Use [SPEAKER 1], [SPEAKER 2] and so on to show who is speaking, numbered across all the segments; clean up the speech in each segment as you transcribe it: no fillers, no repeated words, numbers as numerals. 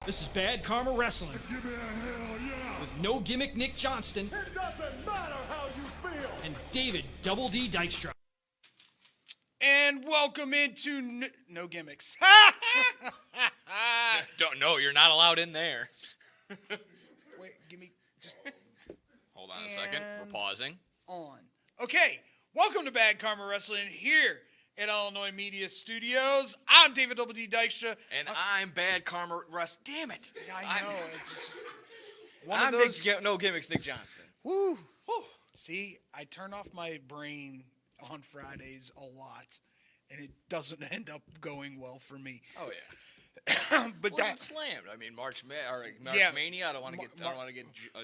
[SPEAKER 1] This is Bad Karma Wrestling.
[SPEAKER 2] Give me a hell yeah!
[SPEAKER 1] With No Gimmick Nick Johnston.
[SPEAKER 2] It doesn't matter how you feel!
[SPEAKER 1] And David Double D Dykstra.
[SPEAKER 3] And welcome into No Gimmicks.
[SPEAKER 4] Don't know. You're not allowed in there.
[SPEAKER 3] Wait, give me just
[SPEAKER 4] Hold on a second. We're pausing.
[SPEAKER 3] on. Okay, welcome to Bad Karma Wrestling here at Illinois Media Studios. I'm David Double D Dykstra.
[SPEAKER 4] And I'm Bad Karma Russ. Damn it.
[SPEAKER 3] I know. It's just one
[SPEAKER 4] I'm
[SPEAKER 3] of those.
[SPEAKER 4] No Gimmicks Nick Johnston.
[SPEAKER 3] Woo. See, I turn off my brain on Fridays a lot, and it doesn't end up going well for me.
[SPEAKER 4] Oh yeah.
[SPEAKER 3] But
[SPEAKER 4] Well,
[SPEAKER 3] that
[SPEAKER 4] it's slammed. I mean, March
[SPEAKER 3] Yeah.
[SPEAKER 4] Mania. I don't want to get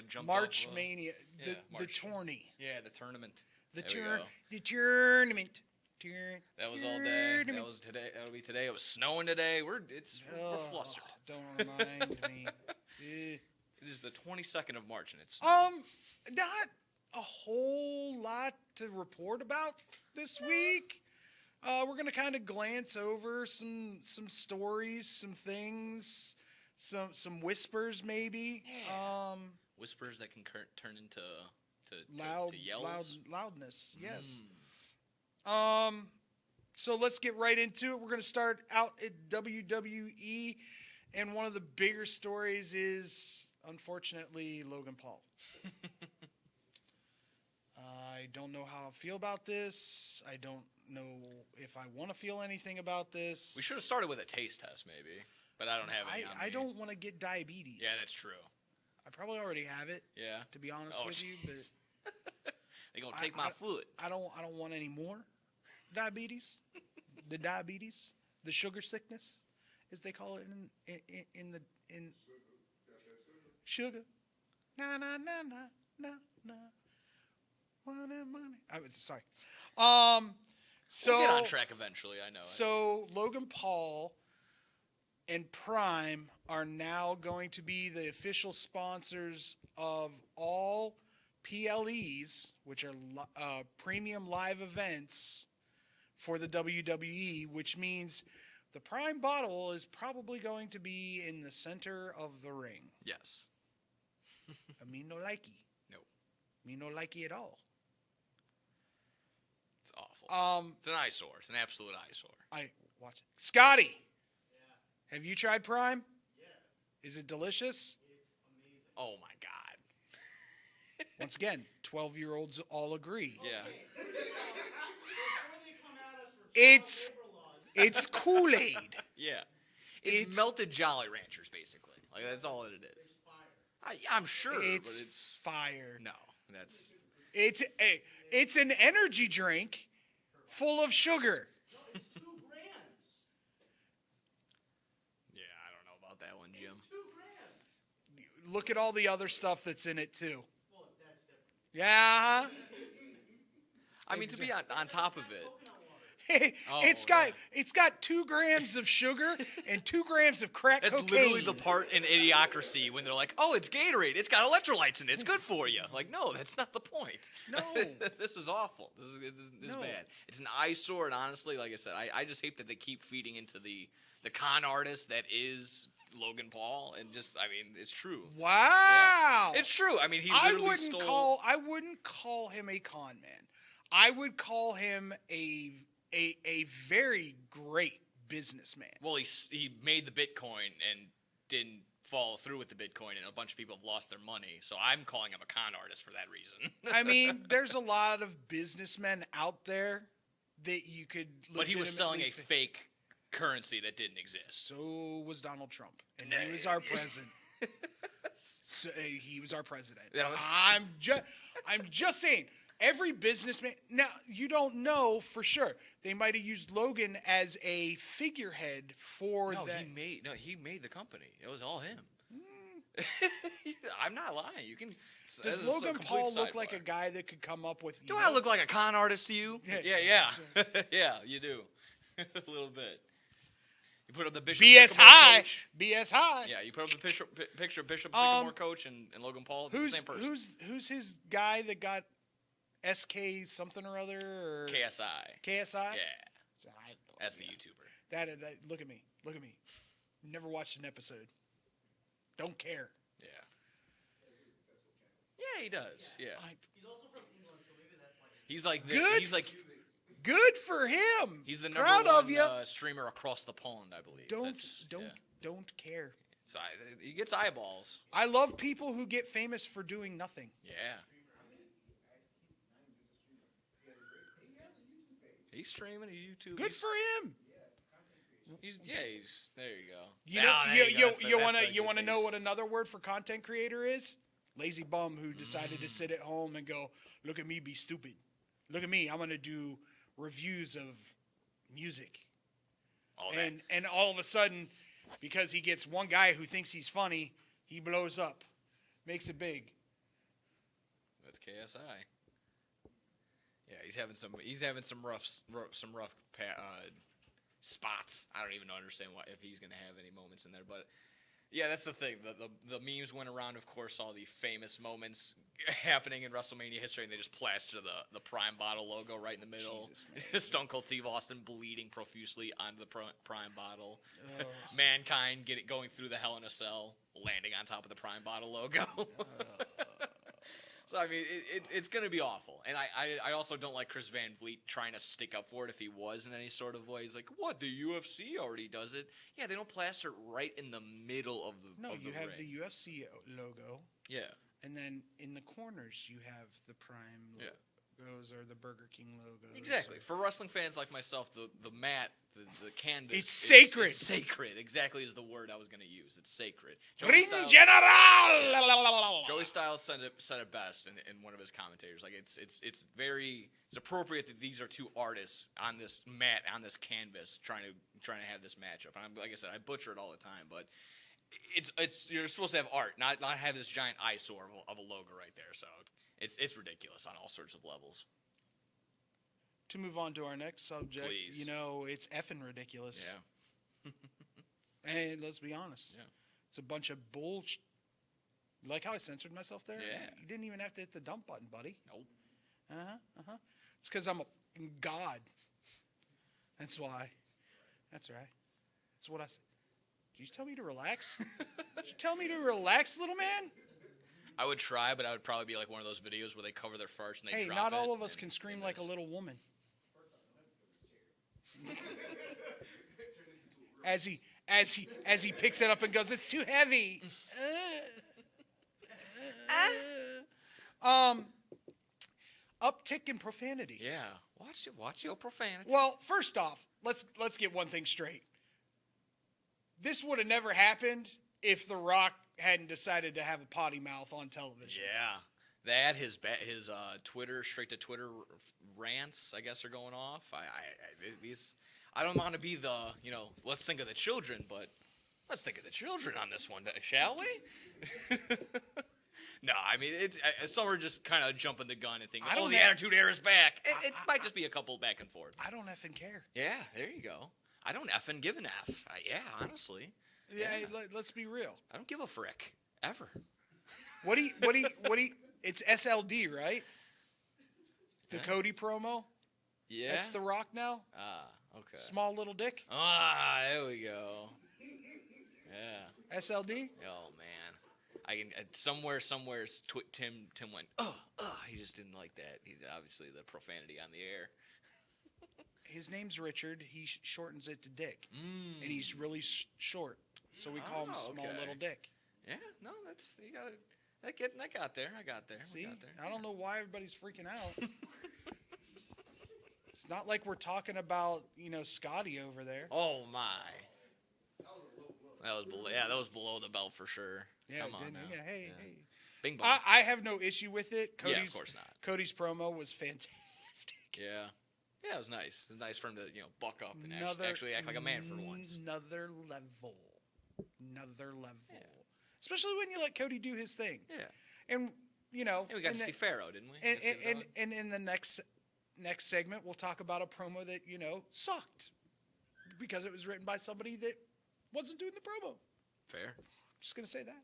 [SPEAKER 4] jumped
[SPEAKER 3] March
[SPEAKER 4] off,
[SPEAKER 3] Mania, the
[SPEAKER 4] March.
[SPEAKER 3] tourney,
[SPEAKER 4] Yeah, the tournament.
[SPEAKER 3] the
[SPEAKER 4] There we
[SPEAKER 3] tournament.
[SPEAKER 4] That was all day. That was today. That'll be today. It was snowing today. We're flustered.
[SPEAKER 3] Don't remind me.
[SPEAKER 4] It is the 22nd of March, and it's
[SPEAKER 3] Not a whole lot to report about this week. We're gonna kind of glance over some stories, some things, some whispers maybe.
[SPEAKER 4] Yeah. Whispers that can turn into to yells.
[SPEAKER 3] Loudness. Yes. So let's get right into it. We're gonna start out at WWE, and one of the bigger stories is, unfortunately, Logan Paul. I don't know how I feel about this. I don't know if I want to feel anything about this.
[SPEAKER 4] We should have started with a taste test, maybe, but I don't have any.
[SPEAKER 3] I don't want to get diabetes.
[SPEAKER 4] Yeah, that's true.
[SPEAKER 3] I probably already have it.
[SPEAKER 4] Yeah.
[SPEAKER 3] To be honest with you, but
[SPEAKER 4] they gonna take my foot.
[SPEAKER 3] I don't want any more diabetes. The sugar sickness, as they call it in sugar. Na na na na na na. Money. I was sorry. So
[SPEAKER 4] We'll get on track eventually. I know.
[SPEAKER 3] So Logan Paul and Prime are now going to be the official sponsors of all PLEs, which are premium live events for the WWE, which means the Prime bottle is probably going to be in the center of the ring.
[SPEAKER 4] Yes.
[SPEAKER 3] Me no likey.
[SPEAKER 4] No.
[SPEAKER 3] Me no likey at all.
[SPEAKER 4] It's awful. It's an eyesore. It's an absolute eyesore.
[SPEAKER 3] I watch it. Scotty. Yeah. Have you tried Prime? Yeah. Is it delicious?
[SPEAKER 4] It's amazing. Oh my God.
[SPEAKER 3] Once again, 12-year-olds all agree.
[SPEAKER 4] Yeah.
[SPEAKER 3] It's Kool-Aid.
[SPEAKER 4] Yeah. It's melted Jolly Ranchers, basically. Like that's all it is. It's fire. I'm sure.
[SPEAKER 3] It's,
[SPEAKER 4] but it's
[SPEAKER 3] fire.
[SPEAKER 4] No, that's.
[SPEAKER 3] It's an energy drink full of sugar.
[SPEAKER 5] No, it's 2 grams.
[SPEAKER 4] Yeah, I don't know about that one, Jim.
[SPEAKER 5] It's 2 grams.
[SPEAKER 3] Look at all the other stuff that's in it too.
[SPEAKER 5] Well, that's different.
[SPEAKER 3] Yeah.
[SPEAKER 4] I mean, to be on top of it.
[SPEAKER 3] It's got 2 grams of sugar and 2 grams of crack
[SPEAKER 4] That's
[SPEAKER 3] cocaine.
[SPEAKER 4] literally the part in Idiocracy when they're like, "Oh, it's Gatorade. It's got electrolytes in it. It's good for you." Like, no, that's not the point.
[SPEAKER 3] No.
[SPEAKER 4] This is awful. This is bad. It's an eyesore, and honestly, like I said, I just hate that they keep feeding into the con artist that is Logan Paul, and just, I mean, it's true.
[SPEAKER 3] Wow.
[SPEAKER 4] Yeah. It's true. I mean, he
[SPEAKER 3] I
[SPEAKER 4] literally
[SPEAKER 3] wouldn't call him a con man. I would call him a very great businessman.
[SPEAKER 4] Well, he made the Bitcoin and didn't follow through with the Bitcoin, and a bunch of people have lost their money. So I'm calling him a con artist for that reason.
[SPEAKER 3] I mean, there's a lot of businessmen out there that you could legitimately
[SPEAKER 4] But he was selling a
[SPEAKER 3] say,
[SPEAKER 4] fake currency that didn't exist.
[SPEAKER 3] So was Donald Trump, and he was our president. So, he was our president. I'm just saying. Every businessman, now you don't know for sure. They might have used Logan as a figurehead for that.
[SPEAKER 4] He made the company. It was all him. I'm not lying. You can.
[SPEAKER 3] Does Logan Paul look like a guy that could come up with?
[SPEAKER 4] Do I look like a con artist to you?
[SPEAKER 3] Yeah.
[SPEAKER 4] Yeah, you do. A little bit. You put up the Bishop
[SPEAKER 3] BS
[SPEAKER 4] Sycamore
[SPEAKER 3] high.
[SPEAKER 4] coach.
[SPEAKER 3] BS high.
[SPEAKER 4] Yeah, you put up the picture of Bishop Sycamore coach and Logan Paul. The same person.
[SPEAKER 3] Who's his guy that got SK something or other? Or
[SPEAKER 4] KSI.
[SPEAKER 3] KSI?
[SPEAKER 4] Yeah. That's the YouTuber.
[SPEAKER 3] That look at me. Never watched an episode. don't care.
[SPEAKER 4] Yeah. Yeah, he does. Yeah.
[SPEAKER 5] He's also from England, so maybe that's why.
[SPEAKER 4] He's like
[SPEAKER 3] Good.
[SPEAKER 4] he's like
[SPEAKER 3] Good for him.
[SPEAKER 4] he's the number
[SPEAKER 3] Proud
[SPEAKER 4] one
[SPEAKER 3] of you.
[SPEAKER 4] streamer across the pond, I believe.
[SPEAKER 3] Don't care.
[SPEAKER 4] So he gets eyeballs.
[SPEAKER 3] I love people who get famous for doing nothing.
[SPEAKER 4] Yeah. He's streaming. He's YouTube.
[SPEAKER 3] Good for him.
[SPEAKER 4] He's there. You go.
[SPEAKER 3] You
[SPEAKER 4] Now,
[SPEAKER 3] know,
[SPEAKER 4] there go. That's the-
[SPEAKER 3] you
[SPEAKER 4] that's
[SPEAKER 3] want
[SPEAKER 4] the
[SPEAKER 3] to you
[SPEAKER 4] good
[SPEAKER 3] want to know
[SPEAKER 4] piece.
[SPEAKER 3] what another word for content creator is? Lazy bum who decided to sit at home and go, look at me be stupid. Look at me, I'm going to do reviews of music.
[SPEAKER 4] All that.
[SPEAKER 3] And all of a sudden, because he gets one guy who thinks he's funny, he blows up, makes it big.
[SPEAKER 4] That's KSI. Yeah, he's having some rough spots. I don't even understand if he's gonna have any moments in there, but yeah, that's the thing. The memes went around, of course, all the famous moments happening in WrestleMania history, and they just plaster the Prime bottle logo right in the middle.
[SPEAKER 3] Jesus,
[SPEAKER 4] Stone Cold Steve Austin bleeding profusely onto the Prime bottle. Mankind going through the Hell in a Cell, landing on top of the Prime bottle logo. So, I mean, it's going to be awful. And I also don't like Chris Van Vliet trying to stick up for it if he was in any sort of way. He's like, what, the UFC already does it? Yeah, they don't plaster it right in the middle of the
[SPEAKER 3] No,
[SPEAKER 4] of
[SPEAKER 3] you have
[SPEAKER 4] ring.
[SPEAKER 3] the UFC logo,
[SPEAKER 4] Yeah.
[SPEAKER 3] and then in the corners you have the Prime logos or the Burger King logos.
[SPEAKER 4] Exactly. For wrestling fans like myself, the mat, the canvas.
[SPEAKER 3] It's sacred.
[SPEAKER 4] It's sacred. Exactly is the word I was going to use. It's sacred.
[SPEAKER 3] Ring General!
[SPEAKER 4] Joey Styles said it best in one of his commentators. Like it's appropriate that these are two artists on this mat, on this canvas, trying to have this matchup. And like I said, I butcher it all the time, but it's you're supposed to have art, not have this giant eyesore of a logo right there. So it's ridiculous on all sorts of levels.
[SPEAKER 3] To move on to our next subject,
[SPEAKER 4] Please.
[SPEAKER 3] you know, it's effing ridiculous.
[SPEAKER 4] Yeah.
[SPEAKER 3] And let's be honest.
[SPEAKER 4] Yeah.
[SPEAKER 3] It's a bunch of bullshit. Like how I censored myself there?
[SPEAKER 4] Yeah.
[SPEAKER 3] You didn't even have to hit the dump button, buddy.
[SPEAKER 4] Nope.
[SPEAKER 3] It's because I'm a fucking god. That's why. That's right. That's what I said. Did you tell me to relax? Did you tell me to relax, little man?
[SPEAKER 4] I would try, but I would probably be like one of those videos where they cover their farts and they
[SPEAKER 3] Hey,
[SPEAKER 4] drop
[SPEAKER 3] not
[SPEAKER 4] it
[SPEAKER 3] all of us
[SPEAKER 4] and-
[SPEAKER 3] can scream like a little woman. As he picks it up and goes, it's too heavy. Uptick in profanity.
[SPEAKER 4] Yeah. Watch your profanity.
[SPEAKER 3] Well, first off, let's get one thing straight. This would have never happened if The Rock hadn't decided to have a potty mouth on television.
[SPEAKER 4] Yeah. That his Twitter straight to Twitter rants, I guess, are going off. I don't want to be the let's think of the children, but let's think of the children on this one, shall we? No, I mean some are just kind of jumping the gun and thinking, the Attitude Era is back. It might just be a couple back and forth.
[SPEAKER 3] I don't effing care.
[SPEAKER 4] Yeah, there you go. I don't effing give an F. Yeah, honestly.
[SPEAKER 3] Yeah, let's be real.
[SPEAKER 4] I don't give a frick ever.
[SPEAKER 3] What do you? It's SLD, right? The Cody promo.
[SPEAKER 4] Yeah.
[SPEAKER 3] That's The Rock now.
[SPEAKER 4] Ah, okay.
[SPEAKER 3] Small little dick.
[SPEAKER 4] Ah, there we go. Yeah.
[SPEAKER 3] SLD.
[SPEAKER 4] Oh man, I can somewhere Tim went. He just didn't like that. He obviously the profanity on the air.
[SPEAKER 3] His name's Richard. He shortens it to Dick, and he's really short, so we call him Small
[SPEAKER 4] okay.
[SPEAKER 3] Little Dick.
[SPEAKER 4] Yeah, no, that's you got it. That got there. I got there.
[SPEAKER 3] See,
[SPEAKER 4] We got there.
[SPEAKER 3] I don't know why everybody's freaking out. It's not like we're talking about Scotty over there.
[SPEAKER 4] Oh my. That was below the belt for sure.
[SPEAKER 3] Yeah,
[SPEAKER 4] Come on
[SPEAKER 3] didn't
[SPEAKER 4] now.
[SPEAKER 3] it? Yeah, hey.
[SPEAKER 4] Bing bong.
[SPEAKER 3] I have no issue with it.
[SPEAKER 4] Yeah, of course not.
[SPEAKER 3] Cody's promo was fantastic.
[SPEAKER 4] Yeah. Yeah, it was nice. It was nice for him to, buck up and actually act like a man for once.
[SPEAKER 3] Another level. Yeah. Especially when you let Cody do his thing.
[SPEAKER 4] Yeah.
[SPEAKER 3] And
[SPEAKER 4] we got to see Pharaoh, didn't we?
[SPEAKER 3] And in the next segment, we'll talk about a promo that sucked because it was written by somebody that wasn't doing the promo.
[SPEAKER 4] Fair.
[SPEAKER 3] Just gonna say that.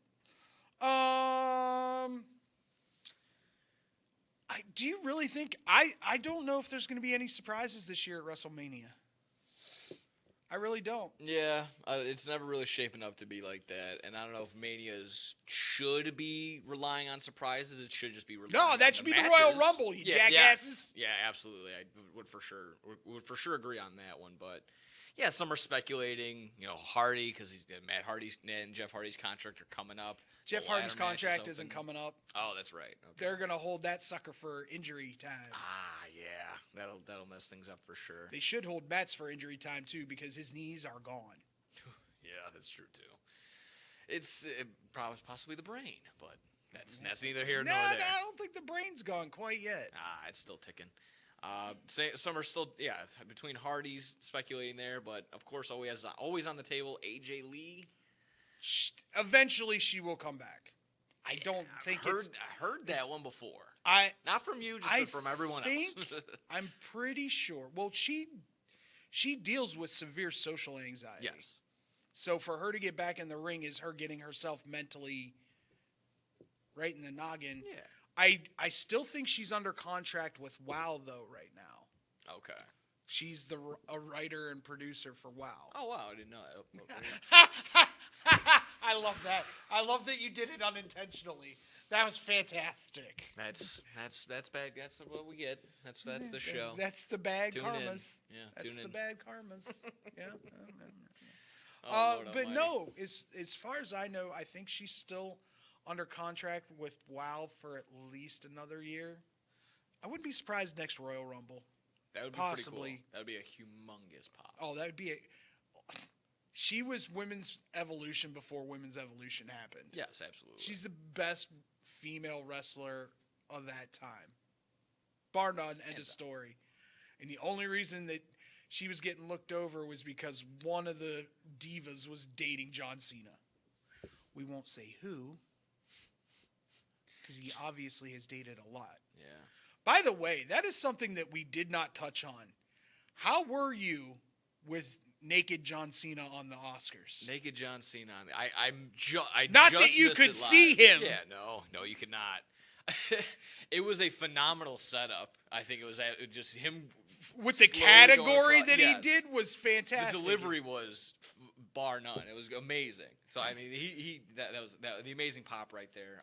[SPEAKER 3] Do you really think I don't know if there's gonna be any surprises this year at WrestleMania. I I really don't.
[SPEAKER 4] Yeah, it's never really shaping up to be like that, and I don't know if Manias should be relying on surprises. It should just be relying
[SPEAKER 3] No,
[SPEAKER 4] on
[SPEAKER 3] that should be the
[SPEAKER 4] matches.
[SPEAKER 3] Royal Rumble, you jackasses.
[SPEAKER 4] Yeah, absolutely. I would for sure agree on that one. But yeah, some are speculating. Hardy because Matt Hardy's and Jeff Hardy's contract are coming up.
[SPEAKER 3] Jeff
[SPEAKER 4] The
[SPEAKER 3] Hardy's
[SPEAKER 4] ladder match
[SPEAKER 3] contract
[SPEAKER 4] is
[SPEAKER 3] isn't
[SPEAKER 4] open.
[SPEAKER 3] coming up.
[SPEAKER 4] Oh, that's right. Okay.
[SPEAKER 3] They're gonna hold that sucker for injury time.
[SPEAKER 4] Yeah, that'll mess things up for sure.
[SPEAKER 3] They should hold Matt's for injury time too because his knees are gone.
[SPEAKER 4] Yeah, that's true too. It's probably possibly the brain, but that's neither here
[SPEAKER 3] No,
[SPEAKER 4] nor
[SPEAKER 3] no,
[SPEAKER 4] there.
[SPEAKER 3] I don't think the brain's gone quite yet.
[SPEAKER 4] It's still ticking. Some are still, between Hardy's speculating there, but of course always on the table, AJ Lee.
[SPEAKER 3] Eventually, she will come back. I don't think
[SPEAKER 4] I
[SPEAKER 3] it's.
[SPEAKER 4] heard that one before. Not from you, just from everyone else.
[SPEAKER 3] I'm pretty sure. Well, she deals with severe social anxiety.
[SPEAKER 4] Yes.
[SPEAKER 3] So for her to get back in the ring is her getting herself mentally right in the noggin.
[SPEAKER 4] Yeah.
[SPEAKER 3] I still think she's under contract with WoW though right now.
[SPEAKER 4] Okay.
[SPEAKER 3] She's a writer and producer for WoW.
[SPEAKER 4] Oh wow, I didn't know that.
[SPEAKER 3] I love that. I love that you did it unintentionally. That was fantastic.
[SPEAKER 4] That's bad. That's what we get. That's the show.
[SPEAKER 3] That's the bad
[SPEAKER 4] Tune
[SPEAKER 3] karmas.
[SPEAKER 4] in. Yeah,
[SPEAKER 3] That's
[SPEAKER 4] tune
[SPEAKER 3] the
[SPEAKER 4] in.
[SPEAKER 3] bad karmas. Yeah.
[SPEAKER 4] Oh, Lord
[SPEAKER 3] But
[SPEAKER 4] almighty.
[SPEAKER 3] no, as far as I know, I think she's still under contract with WoW for at least another year. I wouldn't be surprised next Royal Rumble.
[SPEAKER 4] That would be
[SPEAKER 3] possibly.
[SPEAKER 4] pretty cool. That would be a humongous pop.
[SPEAKER 3] Oh, that would be She was Women's Evolution before Women's Evolution happened.
[SPEAKER 4] Yes, absolutely.
[SPEAKER 3] She's the best female wrestler of that time. Bar none, end of story. And the only reason that she was getting looked over was because one of the divas was dating John Cena. We won't say who, because he obviously has dated a lot.
[SPEAKER 4] Yeah.
[SPEAKER 3] By the way, that is something that we did not touch on. How were you with naked John Cena on the Oscars?
[SPEAKER 4] Naked John Cena. I
[SPEAKER 3] Not
[SPEAKER 4] just
[SPEAKER 3] that you
[SPEAKER 4] missed
[SPEAKER 3] could
[SPEAKER 4] it
[SPEAKER 3] see
[SPEAKER 4] live.
[SPEAKER 3] him.
[SPEAKER 4] Yeah, no, you could not. It was a phenomenal setup. I think it was just him
[SPEAKER 3] With the
[SPEAKER 4] slowly
[SPEAKER 3] category
[SPEAKER 4] going across.
[SPEAKER 3] that
[SPEAKER 4] Yes.
[SPEAKER 3] he did was fantastic.
[SPEAKER 4] The delivery was bar none. It was amazing. So I mean, that was the amazing pop right there.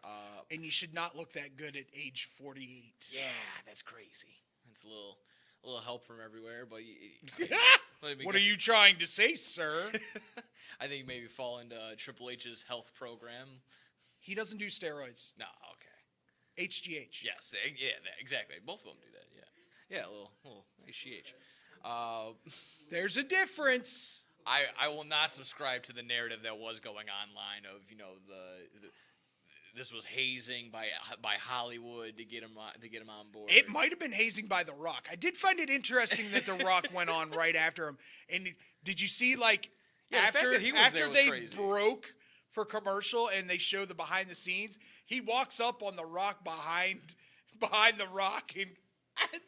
[SPEAKER 3] And you should not look that good at age 48.
[SPEAKER 4] Yeah, that's crazy. That's a little help from everywhere, but
[SPEAKER 3] What are you trying to say, sir?
[SPEAKER 4] I think maybe fall into Triple H's health program.
[SPEAKER 3] He doesn't do steroids.
[SPEAKER 4] No, okay.
[SPEAKER 3] HGH.
[SPEAKER 4] Yes, yeah, exactly. Both of them do that. Yeah, a little HGH.
[SPEAKER 3] There's a difference.
[SPEAKER 4] I will not subscribe to the narrative that was going online of this was hazing by Hollywood to get him on board.
[SPEAKER 3] It might have been hazing by The Rock. I did find it interesting that The Rock went on right after him. And did you see, like,
[SPEAKER 4] the fact
[SPEAKER 3] after
[SPEAKER 4] that he was there was
[SPEAKER 3] they
[SPEAKER 4] crazy.
[SPEAKER 3] broke for commercial and they show the behind the scenes, he walks up on The Rock behind The Rock and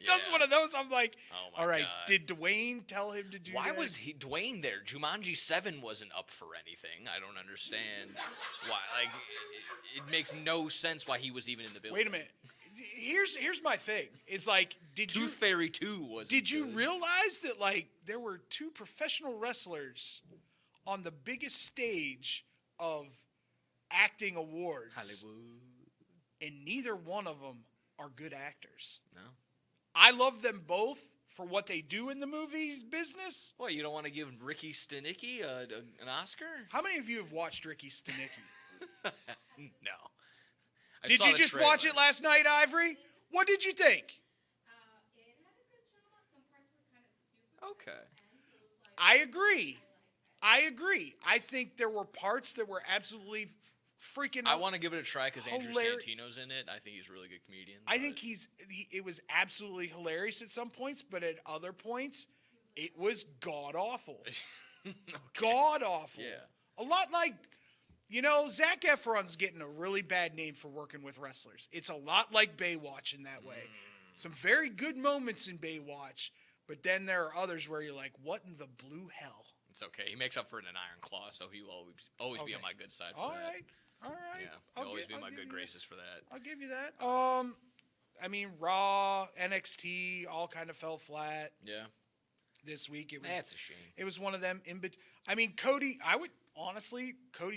[SPEAKER 3] does
[SPEAKER 4] Yeah.
[SPEAKER 3] one of those. I'm like,
[SPEAKER 4] Oh my
[SPEAKER 3] all right,
[SPEAKER 4] God.
[SPEAKER 3] did Dwayne tell him to do
[SPEAKER 4] Why
[SPEAKER 3] that?
[SPEAKER 4] was Dwayne there? Jumanji 7 wasn't up for anything. I don't understand why. Like, it makes no sense why he was even in the building.
[SPEAKER 3] Wait a minute. Here's my thing. It's like,
[SPEAKER 4] Tooth Fairy 2 was.
[SPEAKER 3] Did you realize that, like, there were two professional wrestlers on the biggest stage of acting awards,
[SPEAKER 4] Hollywood?
[SPEAKER 3] and neither one of them are good actors?
[SPEAKER 4] No.
[SPEAKER 3] I love them both for what they do in the movies business.
[SPEAKER 4] What, you don't want to give Ricky Stenicki an Oscar?
[SPEAKER 3] How many of you have watched Ricky Stenicki?
[SPEAKER 4] No. I
[SPEAKER 3] Did
[SPEAKER 4] saw
[SPEAKER 3] you
[SPEAKER 4] the
[SPEAKER 3] just watch
[SPEAKER 4] trailer.
[SPEAKER 3] it last night, Ivory? What did you think?
[SPEAKER 6] It had a good job. Some parts were kind of stupid.
[SPEAKER 4] Okay.
[SPEAKER 6] And it was like,
[SPEAKER 3] I agree. I agree. I think there were parts that were absolutely freaking.
[SPEAKER 4] I want to give it a try because Andrew
[SPEAKER 3] Hilarious.
[SPEAKER 4] Santino's in it. I think he's a really good comedian.
[SPEAKER 3] I think
[SPEAKER 4] but-
[SPEAKER 3] it was absolutely hilarious at some points, but at other points, it was god awful. God awful.
[SPEAKER 4] Yeah.
[SPEAKER 3] A lot like, Zac Efron's getting a really bad name for working with wrestlers. It's a lot like Baywatch in that way. Some very good moments in Baywatch, but then there are others where you're like, what in the blue hell?
[SPEAKER 4] It's okay. He makes up for it in an Iron Claw, so he will always be
[SPEAKER 3] Okay.
[SPEAKER 4] on my good side for
[SPEAKER 3] All
[SPEAKER 4] that.
[SPEAKER 3] right. All right.
[SPEAKER 4] Yeah, he'll always be in my good graces for that.
[SPEAKER 3] I'll give you that. I mean, Raw, NXT, all kind of fell flat.
[SPEAKER 4] Yeah.
[SPEAKER 3] this week. It was
[SPEAKER 4] That's a shame.
[SPEAKER 3] It was one of them. Cody's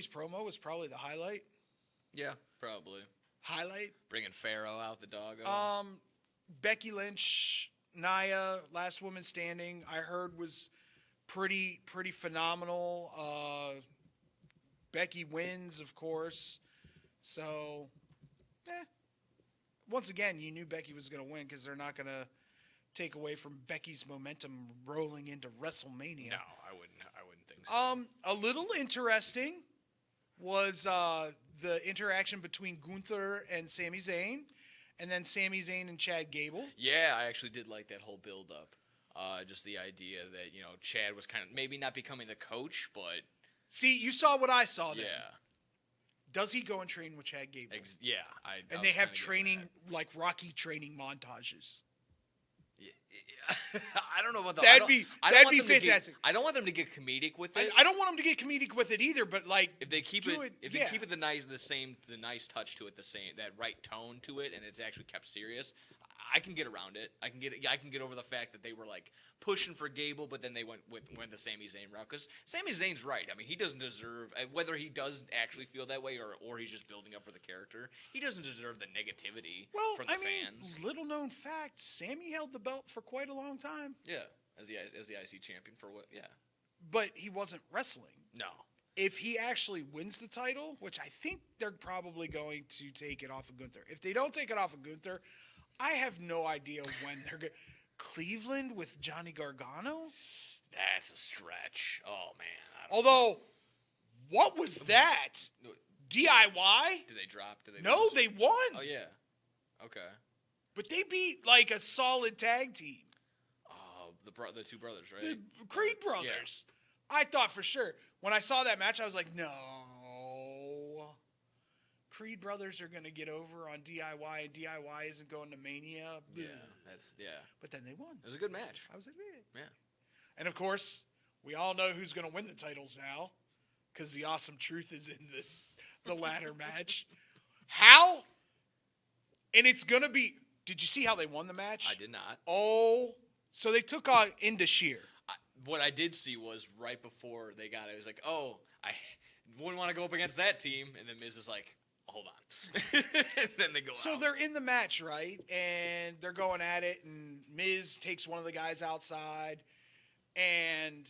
[SPEAKER 3] promo was probably the highlight.
[SPEAKER 4] Yeah, probably.
[SPEAKER 3] Highlight.
[SPEAKER 4] Bringing Pharaoh out, the doggo.
[SPEAKER 3] Becky Lynch, Nia, last woman standing, I heard was pretty phenomenal. Becky wins, of course. So, once again, you knew Becky was going to win because they're not going to take away from Becky's momentum rolling into WrestleMania.
[SPEAKER 4] No, I wouldn't think so.
[SPEAKER 3] A little interesting was the interaction between Gunther and Sami Zayn, and then Sami Zayn and Chad Gable.
[SPEAKER 4] Yeah, I actually did like that whole build-up. Just the idea that, Chad was kind of maybe not becoming the coach, but...
[SPEAKER 3] See, you saw what I saw then.
[SPEAKER 4] Yeah.
[SPEAKER 3] Does he go and train with Chad Gable?
[SPEAKER 4] Yeah.
[SPEAKER 3] And they have training, like Rocky training montages.
[SPEAKER 4] I don't know about that.
[SPEAKER 3] That'd be fantastic.
[SPEAKER 4] I don't want them to get comedic with it.
[SPEAKER 3] I don't want them to get comedic with it either, but like
[SPEAKER 4] if they keep
[SPEAKER 3] it,
[SPEAKER 4] they keep it the nice touch to it, that right tone to it, and it's actually kept serious, I can get around it. I can get over the fact that they were like pushing for Gable, but then they went the Sami Zayn route, because Sami Zayn's right. I mean, he doesn't deserve, whether he does actually feel that way or he's just building up for the character, he doesn't deserve the negativity from the fans.
[SPEAKER 3] Little known fact, Sami held the belt for quite a long time.
[SPEAKER 4] Yeah, as the IC champion for what? Yeah,
[SPEAKER 3] but he wasn't wrestling.
[SPEAKER 4] No.
[SPEAKER 3] If he actually wins the title, which I think they're probably going to take it off of Gunther. If they don't take it off of Gunther, I have no idea when they're going. Cleveland with Johnny Gargano?
[SPEAKER 4] That's a stretch. Oh, man.
[SPEAKER 3] Although, what was that? DIY?
[SPEAKER 4] Did they drop?
[SPEAKER 3] No,
[SPEAKER 4] lose?
[SPEAKER 3] they won.
[SPEAKER 4] Oh, yeah. Okay.
[SPEAKER 3] But they beat, like, a solid tag team.
[SPEAKER 4] Oh, the two brothers, right?
[SPEAKER 3] The Creed brothers. Yeah. I thought for sure. When I saw that match, I was like, no. Creed brothers are going to get over on DIY, and DIY isn't going to Mania.
[SPEAKER 4] Yeah, yeah.
[SPEAKER 3] But then they won.
[SPEAKER 4] It was a good match.
[SPEAKER 3] I was like,
[SPEAKER 4] yeah.
[SPEAKER 3] And of course, we all know who's going to win the titles now, because the Awesome Truth is in the ladder match. How? And it's going to be. Did you see how they won the match?
[SPEAKER 4] I did not.
[SPEAKER 3] Oh, so they took on Indus Sher.
[SPEAKER 4] What I did see was right before they got it, I was like, oh, I wouldn't want to go up against that team. And then Miz is like, hold on. And then they go
[SPEAKER 3] So
[SPEAKER 4] out.
[SPEAKER 3] they're in the match, right? And they're going at it, and Miz takes one of the guys outside. And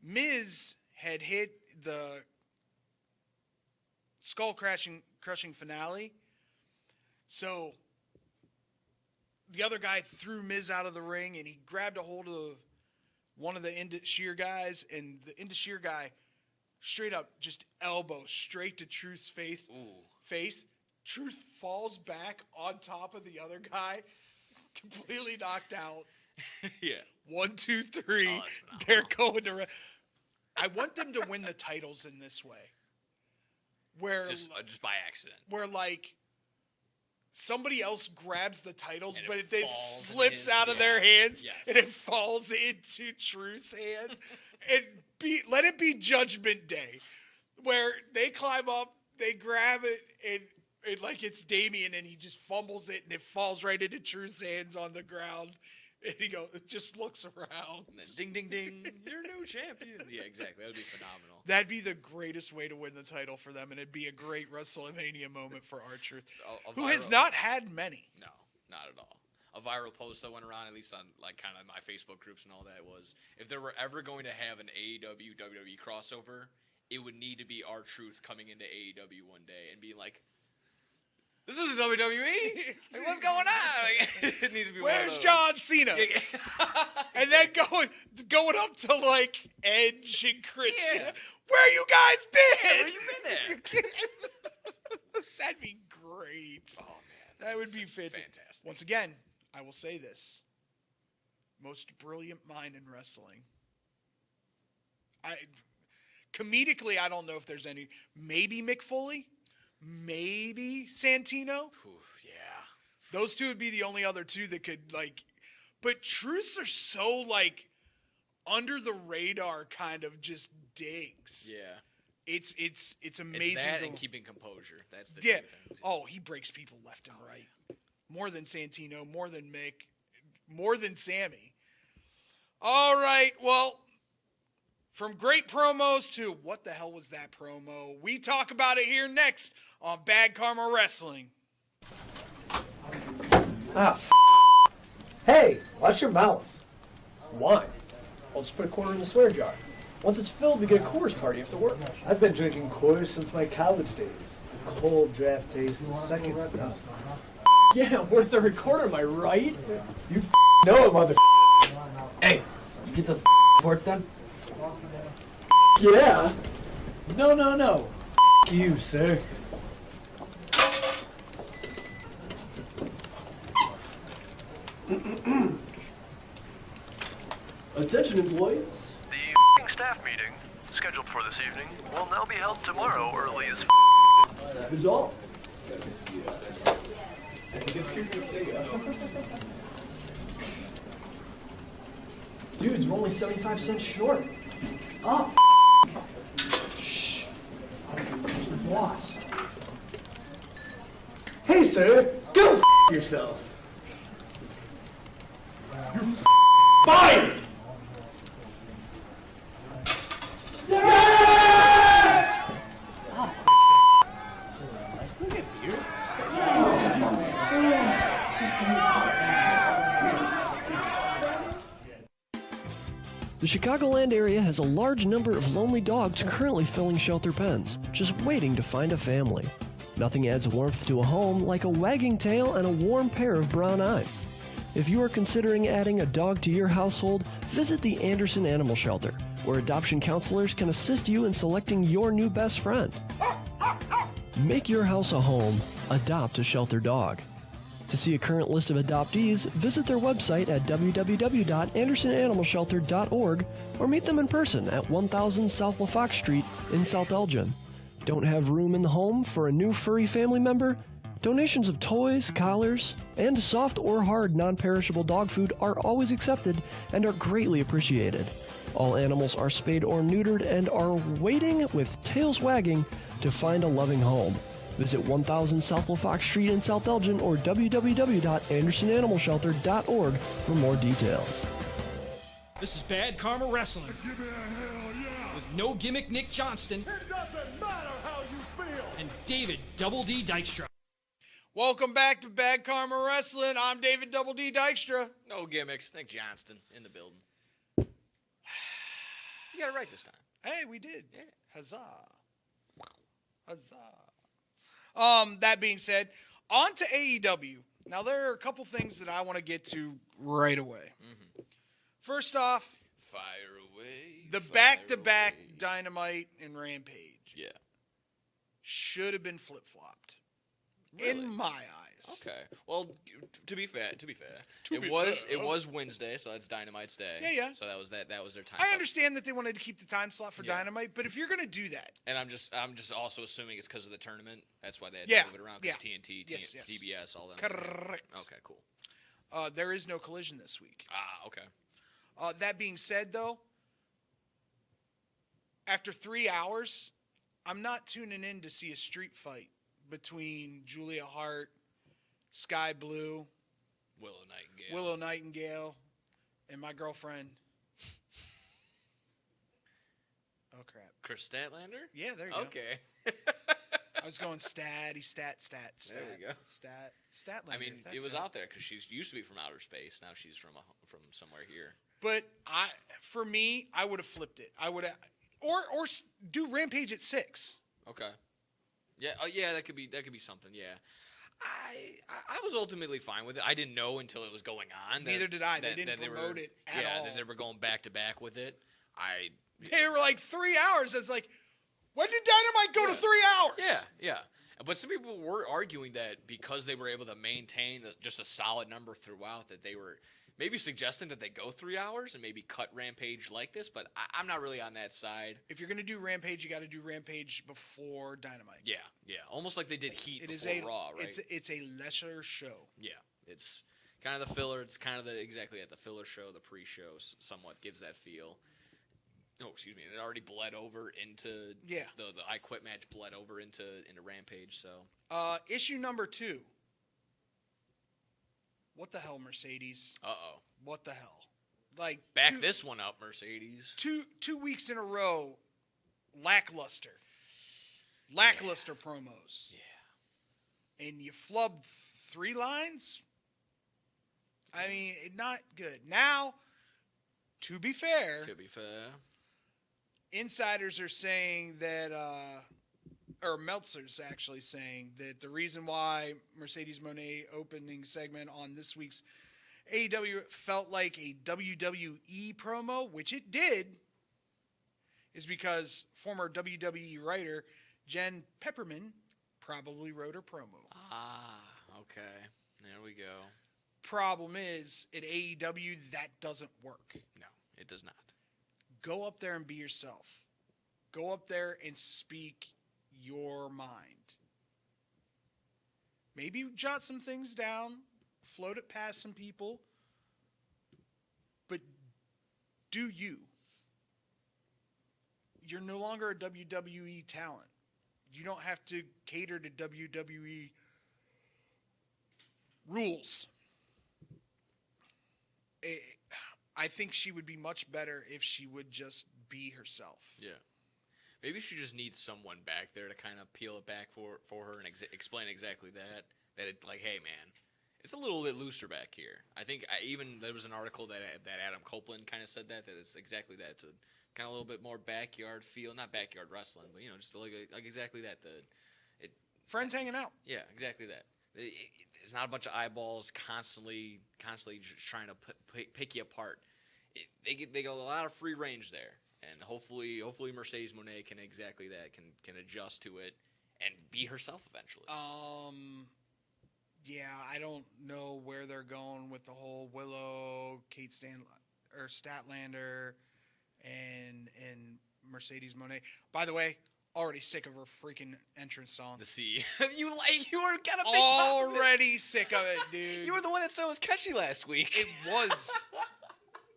[SPEAKER 3] Miz had hit the skull crushing finale. So the other guy threw Miz out of the ring, and he grabbed a hold of one of the Indus Sher guys, and the Indus Sher guy straight up just elbow straight to Truth's face. Truth falls back on top of the other guy, completely knocked out.
[SPEAKER 4] Yeah.
[SPEAKER 3] 1, 2, 3.
[SPEAKER 4] Oh,
[SPEAKER 3] they're going to. I want them to win the titles in this way, where
[SPEAKER 4] just by accident.
[SPEAKER 3] Where like somebody else grabs the titles,
[SPEAKER 4] and
[SPEAKER 3] but
[SPEAKER 4] it
[SPEAKER 3] it
[SPEAKER 4] falls
[SPEAKER 3] slips out of their hands,
[SPEAKER 4] yes.
[SPEAKER 3] and it falls into Truth's hand. Let it be Judgment Day, where they climb up, they grab it, and like it's Damien, and he just fumbles it, and it falls right into Truth's hands on the ground. And he just looks around.
[SPEAKER 4] And then ding, ding, ding, you're new champion. Yeah, exactly. That would be phenomenal.
[SPEAKER 3] That'd be the greatest way to win the title for them, and it'd be a great WrestleMania moment for R-Truth, who has not had many.
[SPEAKER 4] No, not at all. A viral post that went around, at least on like kind of my Facebook groups and all that, was if there were ever going to have an AEW WWE crossover, it would need to be R-Truth coming into AEW one day and being like, this isn't WWE. Like, what's going on? Like, it needs to be.
[SPEAKER 3] Where's John Cena? And then going up to like Edge and Christian.
[SPEAKER 4] Yeah.
[SPEAKER 3] Where you guys been?
[SPEAKER 4] Where you been at?
[SPEAKER 3] That'd be great.
[SPEAKER 4] Oh man,
[SPEAKER 3] that would be fantastic. Once again, I will say this: most brilliant mind in wrestling. Comedically, I don't know if there's any. Maybe Mick Foley. Maybe Santino.
[SPEAKER 4] Oof, yeah.
[SPEAKER 3] Those two would be the only other two that could like. But Truths are so like under the radar kind of just digs.
[SPEAKER 4] Yeah.
[SPEAKER 3] It's amazing.
[SPEAKER 4] It's that
[SPEAKER 3] to-
[SPEAKER 4] and keeping composure. That's the
[SPEAKER 3] yeah.
[SPEAKER 4] two things.
[SPEAKER 3] Oh, he breaks people left and right. More than Santino, more than Mick, more than Sammy. All right, well, from great promos to what the hell was that promo? We talk about it here next on Bad Karma Wrestling.
[SPEAKER 7] Hey, watch your mouth. Why? I'll just put a quarter in the swear jar. Once it's filled, we get a Coors party after work. I've been drinking Coors since my college days. Cold draft taste is second to none. Yeah, worth the recorder, am I right? You know it, mother.
[SPEAKER 8] Hey, you get those reports done?
[SPEAKER 7] Yeah. No. You, sir. Attention, employees.
[SPEAKER 9] The staff meeting, scheduled for this evening, will now be held tomorrow early as
[SPEAKER 7] Who's all? Dudes, we're only 75 cents short. Oh, shh. Boss. Hey, sir, go yourself. You're fired!
[SPEAKER 10] The Chicagoland area has a large number of lonely dogs currently filling shelter pens, just waiting to find a family. Nothing adds warmth to a home like a wagging tail and a warm pair of brown eyes. If you are considering adding a dog to your household, visit the Anderson Animal Shelter, where adoption counselors can assist you in selecting your new best friend. Make your house a home. Adopt a shelter dog. To see a current list of adoptees, visit their website at www.andersonanimalshelter.org or meet them in person at 1000 South LaFox Street in South Elgin. Don't have room in the home for a new furry family member? Donations of toys, collars, and soft or hard non-perishable dog food are always accepted and are greatly appreciated. All animals are spayed or neutered and are waiting with tails wagging to find a loving home. Visit 1000 South LaFox Street in South Elgin or www.andersonanimalshelter.org for more details.
[SPEAKER 1] This is Bad Karma Wrestling
[SPEAKER 2] Give me a hell yeah.
[SPEAKER 1] with No Gimmick Nick Johnston
[SPEAKER 2] It doesn't matter how you feel.
[SPEAKER 1] and David Double D Dykstra.
[SPEAKER 3] Welcome back to Bad Karma Wrestling. I'm David Double D Dykstra.
[SPEAKER 4] No gimmicks. Nick Johnston in the building. You got it right this time.
[SPEAKER 3] Hey, we did.
[SPEAKER 4] Yeah.
[SPEAKER 3] Huzzah. Huzzah. That being said, on to AEW. Now, there are a couple things that I want to get to right away.
[SPEAKER 4] Mm-hmm.
[SPEAKER 3] First off,
[SPEAKER 4] Fire away.
[SPEAKER 3] the
[SPEAKER 4] fire
[SPEAKER 3] back-to-back
[SPEAKER 4] away.
[SPEAKER 3] Dynamite and Rampage
[SPEAKER 4] Yeah.
[SPEAKER 3] should have been flip-flopped.
[SPEAKER 4] Really?
[SPEAKER 3] In my eyes.
[SPEAKER 4] Okay. Well, to be fair,
[SPEAKER 3] To
[SPEAKER 4] it
[SPEAKER 3] be
[SPEAKER 4] was
[SPEAKER 3] fair.
[SPEAKER 4] it was Wednesday, so that's Dynamite's day.
[SPEAKER 3] Yeah.
[SPEAKER 4] So that was their time.
[SPEAKER 3] I
[SPEAKER 4] slot.
[SPEAKER 3] understand that they wanted to keep the time slot for
[SPEAKER 4] Yeah.
[SPEAKER 3] Dynamite, but if you're going to do that,
[SPEAKER 4] And I'm just also assuming it's because of the tournament. That's why they had
[SPEAKER 3] Yeah,
[SPEAKER 4] to move it around.
[SPEAKER 3] yeah.
[SPEAKER 4] Because TNT,
[SPEAKER 3] Yes.
[SPEAKER 4] TBS, all that.
[SPEAKER 3] correct.
[SPEAKER 4] Okay, cool.
[SPEAKER 3] There is no collision this week.
[SPEAKER 4] Okay.
[SPEAKER 3] That being said, though, after 3 hours, I'm not tuning in to see a street fight between Julia Hart, Sky Blue,
[SPEAKER 4] Willow Nightingale.
[SPEAKER 3] Nightingale, and my girlfriend. Oh, crap.
[SPEAKER 4] Chris Statlander?
[SPEAKER 3] Yeah, there you go.
[SPEAKER 4] Okay.
[SPEAKER 3] I was going statty, stat.
[SPEAKER 4] There we go.
[SPEAKER 3] Statlander.
[SPEAKER 4] I mean, it
[SPEAKER 3] that's
[SPEAKER 4] was out there because she used to be from outer space. Now she's from somewhere here.
[SPEAKER 3] But for me, I would have flipped it. I would have, or do Rampage at 6.
[SPEAKER 4] Okay. Yeah. Yeah. That could be something. Yeah. I was ultimately fine with it. I didn't know until it was going on.
[SPEAKER 3] Neither did I. They didn't promote it at all.
[SPEAKER 4] That they were going back to back with it.
[SPEAKER 3] They were like 3 hours. It's like, when did Dynamite go to 3 hours?
[SPEAKER 4] Yeah. But some people were arguing that because they were able to maintain just a solid number throughout, that they were maybe suggesting that they go 3 hours and maybe cut Rampage like this. But I'm not really on that side.
[SPEAKER 3] If you're going to do Rampage, you got to do Rampage before Dynamite.
[SPEAKER 4] Yeah. Almost like they did Heat
[SPEAKER 3] It is
[SPEAKER 4] before Raw, right?
[SPEAKER 3] It's a lesser show.
[SPEAKER 4] Yeah, it's kind of the filler. It's kind of exactly at the filler show, the pre-show somewhat gives that feel. Oh, excuse me. It already bled over into
[SPEAKER 3] Yeah.
[SPEAKER 4] The I Quit match bled over into Rampage. So
[SPEAKER 3] Issue number 2. What the hell, Mercedes? What the hell? Like
[SPEAKER 4] back this one up, Mercedes.
[SPEAKER 3] 2 weeks in a row, lackluster promos. Yeah. And you flubbed 3 lines. I mean, not good. Now, to be fair, insiders are saying that, or Meltzer's actually saying that the reason why Mercedes Moné opening segment on this week's AEW felt like a WWE promo, which it did, is because former WWE writer Jen Pepperman probably wrote her promo.
[SPEAKER 4] Okay. There we go.
[SPEAKER 3] Problem is, at AEW, that doesn't work.
[SPEAKER 4] No, it does not.
[SPEAKER 3] Go up there and be yourself. Go up there and speak your mind. Maybe jot some things down, float it past some people, but do you. You're no longer a WWE talent. You don't have to cater to WWE rules. I think she would be much better if she would just be herself.
[SPEAKER 4] Yeah. Maybe she just needs someone back there to kind of peel it back for her and explain exactly that. That it's like, hey, man, it's a little bit looser back here. I think even there was an article that Adam Copeland kind of said that it's exactly that. It's a kind of a little bit more backyard feel. Not backyard wrestling, but, just like exactly that.
[SPEAKER 3] Friends hanging out.
[SPEAKER 4] Yeah, exactly that. It's not a bunch of eyeballs constantly just trying to pick you apart. They get a lot of free range there, and hopefully Mercedes Moné can exactly that, can adjust to it and be herself eventually.
[SPEAKER 3] Yeah, I don't know where they're going with the whole Willow, Kate Statlander, and Mercedes Moné. By the way, already sick of her freaking entrance song.
[SPEAKER 4] The C. you were kind of
[SPEAKER 3] already sick of it, dude.
[SPEAKER 4] You were the one that said it was catchy last week.
[SPEAKER 3] It was.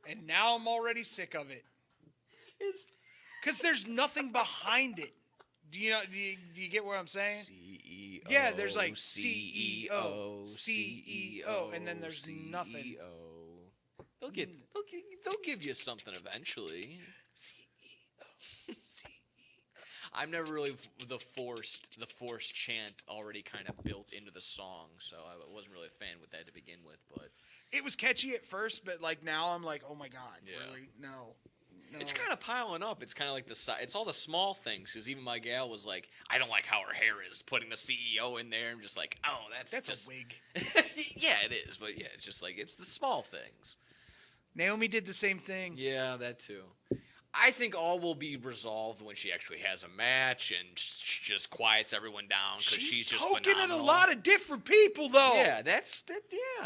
[SPEAKER 3] And now I'm already sick of it. Because there's nothing behind it. Do you get what I'm saying?
[SPEAKER 4] CEO.
[SPEAKER 3] Yeah, there's like CEO, and then there's nothing.
[SPEAKER 4] They'll give you something eventually. CEO. I'm never really the forced chant already kind of built into the song, so I wasn't really a fan with that to begin with. But
[SPEAKER 3] it was catchy at first, but like now I'm like, oh my god, really? No.
[SPEAKER 4] It's kind of piling up. It's kind of like it's all the small things. Because even my gal was like, I don't like how her hair is. Putting the CEO in there, I'm just like, oh, that's just
[SPEAKER 3] a wig.
[SPEAKER 4] Yeah, it is. But yeah, it's just like it's the small things.
[SPEAKER 3] Naomi did the same thing.
[SPEAKER 4] Yeah, that too. I think all will be resolved when she actually has a match and just quiets everyone down because she's just
[SPEAKER 3] poking
[SPEAKER 4] phenomenal.
[SPEAKER 3] at a lot of different people, though.
[SPEAKER 4] Yeah, yeah.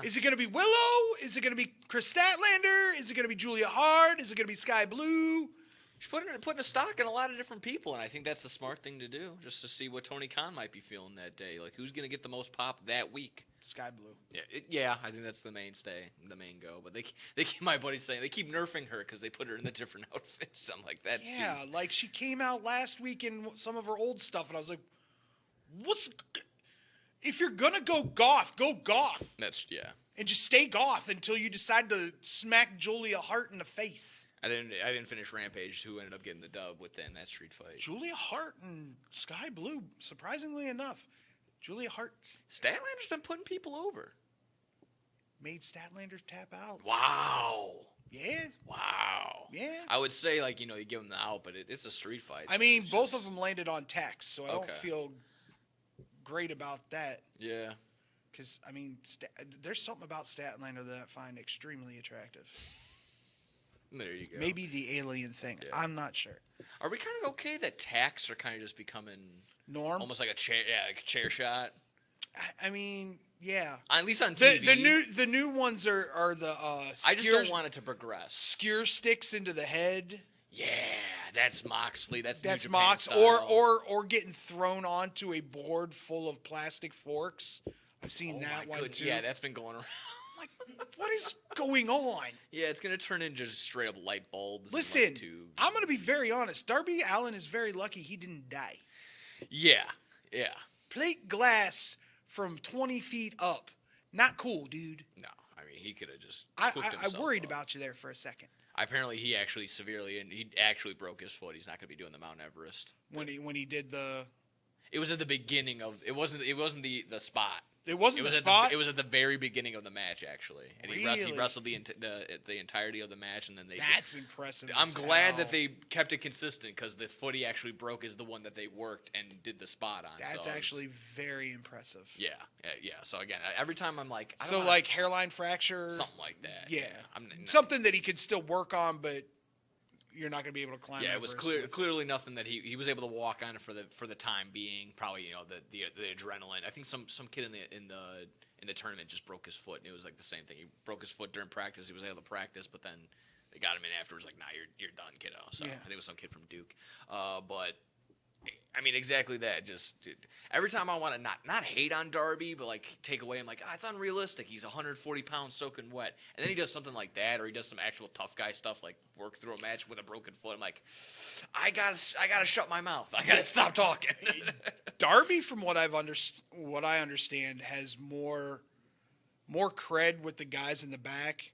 [SPEAKER 3] Is it going to be Willow? Is it going to be Chris Statlander? Is it going to be Julia Hart? Is it going to be Sky Blue?
[SPEAKER 4] She's putting a stock in a lot of different people, and I think that's the smart thing to do, just to see what Tony Khan might be feeling that day. Like, who's going to get the most pop that week?
[SPEAKER 3] Sky Blue.
[SPEAKER 4] Yeah, I think that's the mainstay, the main go. But they keep, my buddy's saying, they keep nerfing her because they put her in the different outfits. I'm like, that's geez.
[SPEAKER 3] Like she came out last week in some of her old stuff, and I was like, if you're going to go goth, go goth. And just stay goth until you decide to smack Julia Hart in the face.
[SPEAKER 4] I didn't finish Rampage. Who ended up getting the dub within that street fight?
[SPEAKER 3] Julia Hart and Sky Blue. Surprisingly enough, Julia Hart.
[SPEAKER 4] Statlander's been putting people over.
[SPEAKER 3] Made Statlander tap out.
[SPEAKER 4] Wow.
[SPEAKER 3] Yeah.
[SPEAKER 4] Wow.
[SPEAKER 3] Yeah.
[SPEAKER 4] I would say you give them the out, but it's a street fight.
[SPEAKER 3] I mean, both of them landed on text, so I don't feel great about that.
[SPEAKER 4] Yeah.
[SPEAKER 3] Because I mean, there's something about Statlander that I find extremely attractive.
[SPEAKER 4] There you go.
[SPEAKER 3] Maybe the alien thing. Yeah. I'm not sure.
[SPEAKER 4] Are we kind of okay that tacks are kind of just becoming
[SPEAKER 3] norm?
[SPEAKER 4] Almost like a chair, like a chair shot.
[SPEAKER 3] I mean, yeah.
[SPEAKER 4] At least on TV.
[SPEAKER 3] The new ones are the.
[SPEAKER 4] I just don't want it to progress.
[SPEAKER 3] Skewer sticks into the head.
[SPEAKER 4] Yeah, that's Moxley. That's
[SPEAKER 3] Mox. Or getting thrown onto a board full of plastic forks. I've seen that one too.
[SPEAKER 4] Yeah, that's been going around.
[SPEAKER 3] I'm like, what is going on?
[SPEAKER 4] Yeah, it's gonna turn into just straight up light bulbs.
[SPEAKER 3] Listen,
[SPEAKER 4] and light tubes.
[SPEAKER 3] I'm going to be very honest. Darby Allin is very lucky he didn't die.
[SPEAKER 4] Yeah.
[SPEAKER 3] Plate glass from 20 feet up. Not cool, dude.
[SPEAKER 4] No, I mean he could have just.
[SPEAKER 3] I
[SPEAKER 4] himself
[SPEAKER 3] worried
[SPEAKER 4] up.
[SPEAKER 3] about you there for a second.
[SPEAKER 4] Apparently, he actually he broke his foot. He's not going to be doing the Mount Everest.
[SPEAKER 3] When he did the.
[SPEAKER 4] It was at the beginning of. It wasn't the spot.
[SPEAKER 3] It wasn't
[SPEAKER 4] was
[SPEAKER 3] the
[SPEAKER 4] at
[SPEAKER 3] spot?
[SPEAKER 4] It was at the very beginning of the match, actually. And he
[SPEAKER 3] Really?
[SPEAKER 4] wrestled the entirety of the match, and then they.
[SPEAKER 3] That's impressive.
[SPEAKER 4] I'm
[SPEAKER 3] as
[SPEAKER 4] glad
[SPEAKER 3] hell.
[SPEAKER 4] that they kept it consistent because the foot he actually broke is the one that they worked and did the spot on.
[SPEAKER 3] That's
[SPEAKER 4] so
[SPEAKER 3] actually very impressive.
[SPEAKER 4] Yeah. So again, every time I'm like. I don't
[SPEAKER 3] So
[SPEAKER 4] wanna-
[SPEAKER 3] like hairline fracture.
[SPEAKER 4] something like that.
[SPEAKER 3] Yeah.
[SPEAKER 4] I'm,
[SPEAKER 3] Something that he could still work on, but you're not going to be able to climb.
[SPEAKER 4] Yeah, it was
[SPEAKER 3] Everest with.
[SPEAKER 4] clearly nothing that he was able to walk on for the time being. Probably the adrenaline. I think some kid in the tournament just broke his foot, and it was like the same thing. He broke his foot during practice. He was able to practice, but then they got him in afterwards. Like, nah, you're done, kiddo. So
[SPEAKER 3] Yeah.
[SPEAKER 4] I think it was some kid from Duke. But I mean, exactly that. Just every time I want to not hate on Darby, but like take away, I'm like, it's unrealistic. He's 140 pounds soaking wet, and then he does something like that, or he does some actual tough guy stuff, like work through a match with a broken foot. I'm like, I gotta shut my mouth. I gotta stop talking.
[SPEAKER 3] Darby, from what I understand, has more cred with the guys in the back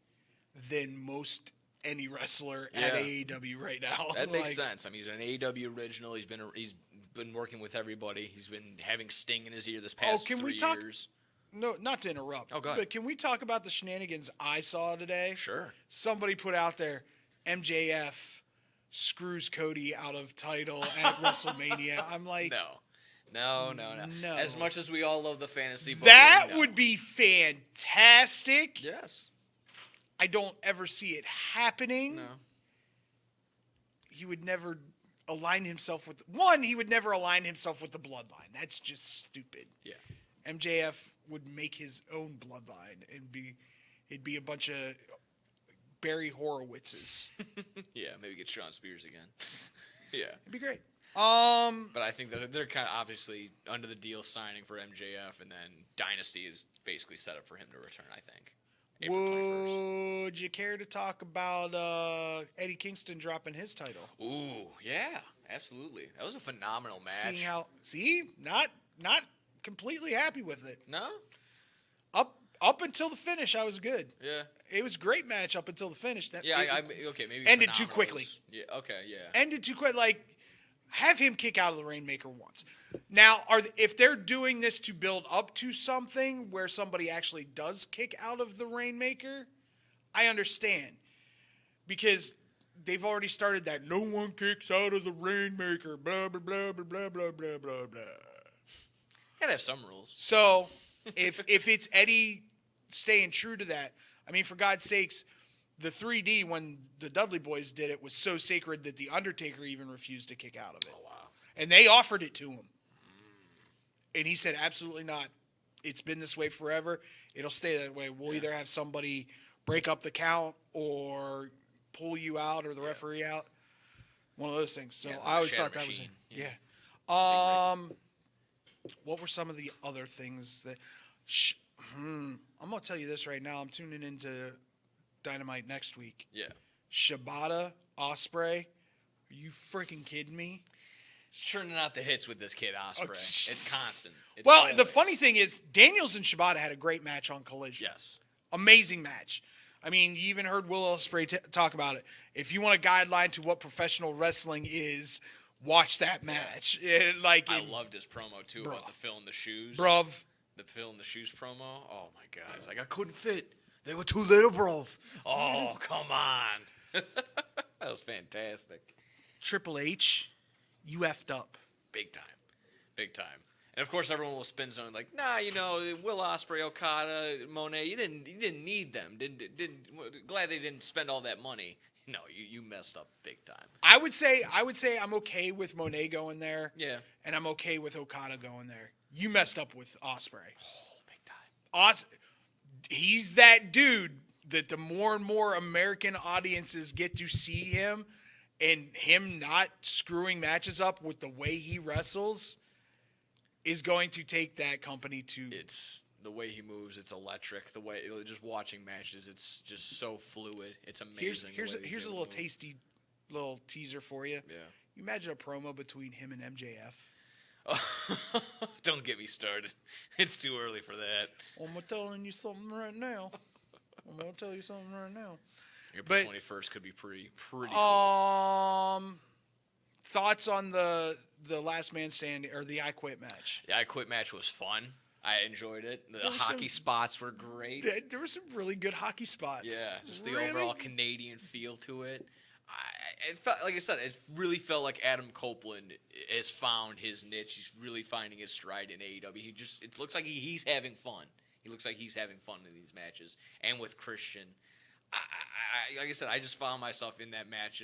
[SPEAKER 3] than most any wrestler at AEW right now.
[SPEAKER 4] That makes sense. I mean, he's an AEW original. He's been working with everybody. He's been having Sting in his ear this past 3 years.
[SPEAKER 3] No, not to interrupt.
[SPEAKER 4] Oh, go ahead.
[SPEAKER 3] But can we talk about the shenanigans I saw today?
[SPEAKER 4] Sure.
[SPEAKER 3] Somebody put out there, MJF screws Cody out of title at WrestleMania. I'm like,
[SPEAKER 4] No. As much as we all love the fantasy booking,
[SPEAKER 3] that
[SPEAKER 4] no.
[SPEAKER 3] would be fantastic.
[SPEAKER 4] Yes.
[SPEAKER 3] I don't ever see it happening.
[SPEAKER 4] No.
[SPEAKER 3] He would never align himself with he would never align himself with the bloodline. That's just stupid.
[SPEAKER 4] Yeah.
[SPEAKER 3] MJF would make his own bloodline and it'd be a bunch of Barry Horowitzes.
[SPEAKER 4] Yeah, maybe get Sean Spears again. Yeah.
[SPEAKER 3] It'd be great.
[SPEAKER 4] But I think that they're kind of obviously under the deal signing for MJF, and then Dynasty is basically set up for him to return, I think. April 21st.
[SPEAKER 3] Would you care to talk about Eddie Kingston dropping his title?
[SPEAKER 4] Ooh, yeah, absolutely. That was a phenomenal match.
[SPEAKER 3] Not completely happy with it.
[SPEAKER 4] No?
[SPEAKER 3] Up until the finish, I was good.
[SPEAKER 4] Yeah.
[SPEAKER 3] It was a great match up until the finish.
[SPEAKER 4] Okay, maybe
[SPEAKER 3] ended too
[SPEAKER 4] phenomenal
[SPEAKER 3] quickly.
[SPEAKER 4] Yeah, okay, yeah.
[SPEAKER 3] Ended too quick. Like, have him kick out of the Rainmaker once. Now, if they're doing this to build up to something where somebody actually does kick out of the Rainmaker, I understand. Because they've already started that no one kicks out of the Rainmaker, blah, blah, blah, blah, blah, blah, blah, blah, blah.
[SPEAKER 4] Gotta have some rules.
[SPEAKER 3] So, if it's Eddie staying true to that, I mean, for God's sakes, the 3D, when the Dudley Boys did it, was so sacred that The Undertaker even refused to kick out of it.
[SPEAKER 4] Oh, wow.
[SPEAKER 3] And they offered it to him. And he said, absolutely not. It's been this way forever. It'll stay that way. We'll either have somebody break up the count or pull you out or the referee out. One of those things. So
[SPEAKER 4] Yeah, it's
[SPEAKER 3] I
[SPEAKER 4] like a
[SPEAKER 3] always
[SPEAKER 4] shadow
[SPEAKER 3] thought that was
[SPEAKER 4] machine.
[SPEAKER 3] it. Yeah. What were some of the other things that... I'm going to tell you this right now. I'm tuning into Dynamite next week.
[SPEAKER 4] Yeah.
[SPEAKER 3] Shibata, Ospreay. Are you freaking kidding me?
[SPEAKER 4] It's churning out the hits with this kid, Osprey. It's constant. It's
[SPEAKER 3] Well,
[SPEAKER 4] always.
[SPEAKER 3] the funny thing is, Daniels and Shibata had a great match on Collision.
[SPEAKER 4] Yes.
[SPEAKER 3] Amazing match. I mean, you even heard Will Ospreay talk about it. If you want a guideline to what professional wrestling is, watch that match.
[SPEAKER 4] I loved his promo, too, about the Phil in the shoes.
[SPEAKER 3] Bruv.
[SPEAKER 4] The Phil in the shoes promo. Oh, my God. It's like, I couldn't fit. They were too little, bro. Oh, come on. That was fantastic.
[SPEAKER 3] Triple H, you effed up.
[SPEAKER 4] Big time. Big time. And, of course, everyone will spin zone like, nah, Will Ospreay, Okada, Monet, you didn't need them. Glad they didn't spend all that money. No, you messed up big time.
[SPEAKER 3] I would say I'm okay with Monet going there.
[SPEAKER 4] Yeah.
[SPEAKER 3] And I'm okay with Okada going there. You messed up with Ospreay.
[SPEAKER 4] Oh, big time.
[SPEAKER 3] He's that dude that the more and more American audiences get to see him, and him not screwing matches up with the way he wrestles is going to take that company to
[SPEAKER 4] The way he moves, it's electric. The way just watching matches, it's just so fluid. It's amazing.
[SPEAKER 3] Here's a little tasty little teaser for you.
[SPEAKER 4] Yeah.
[SPEAKER 3] You imagine a promo between him and MJF.
[SPEAKER 4] Don't get me started. It's too early for that.
[SPEAKER 3] I'm telling you something right now. I'm gonna tell you something right now.
[SPEAKER 4] April 21st could be pretty cool.
[SPEAKER 3] Thoughts on the Last Man Standing or the I Quit match?
[SPEAKER 4] The I Quit match was fun. I enjoyed it. The hockey spots were great.
[SPEAKER 3] There were some really good hockey spots.
[SPEAKER 4] Yeah, just the overall Canadian feel to it. It felt, like I said, it really felt like Adam Copeland has found his niche. He's really finding his stride in AEW. It looks like he's having fun. He looks like he's having fun in these matches. And with Christian, like I said, I just found myself in that match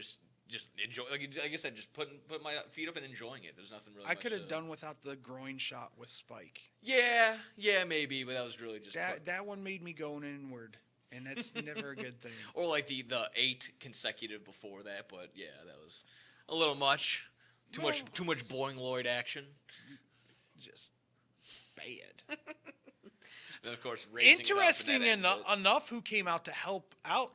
[SPEAKER 4] just enjoy. Like I said, just put my feet up and enjoying it. There's nothing really.
[SPEAKER 3] I could have done without the groin shot with Spike.
[SPEAKER 4] Yeah, maybe, but that was really just
[SPEAKER 3] that one made me go inward. And that's never a good thing.
[SPEAKER 4] Or like the 8 consecutive before that, but yeah, that was a little much. Too much Boing Lloyd action.
[SPEAKER 3] Just bad.
[SPEAKER 4] And of course, raising
[SPEAKER 3] interesting
[SPEAKER 4] it up, and
[SPEAKER 3] enough who came out to help out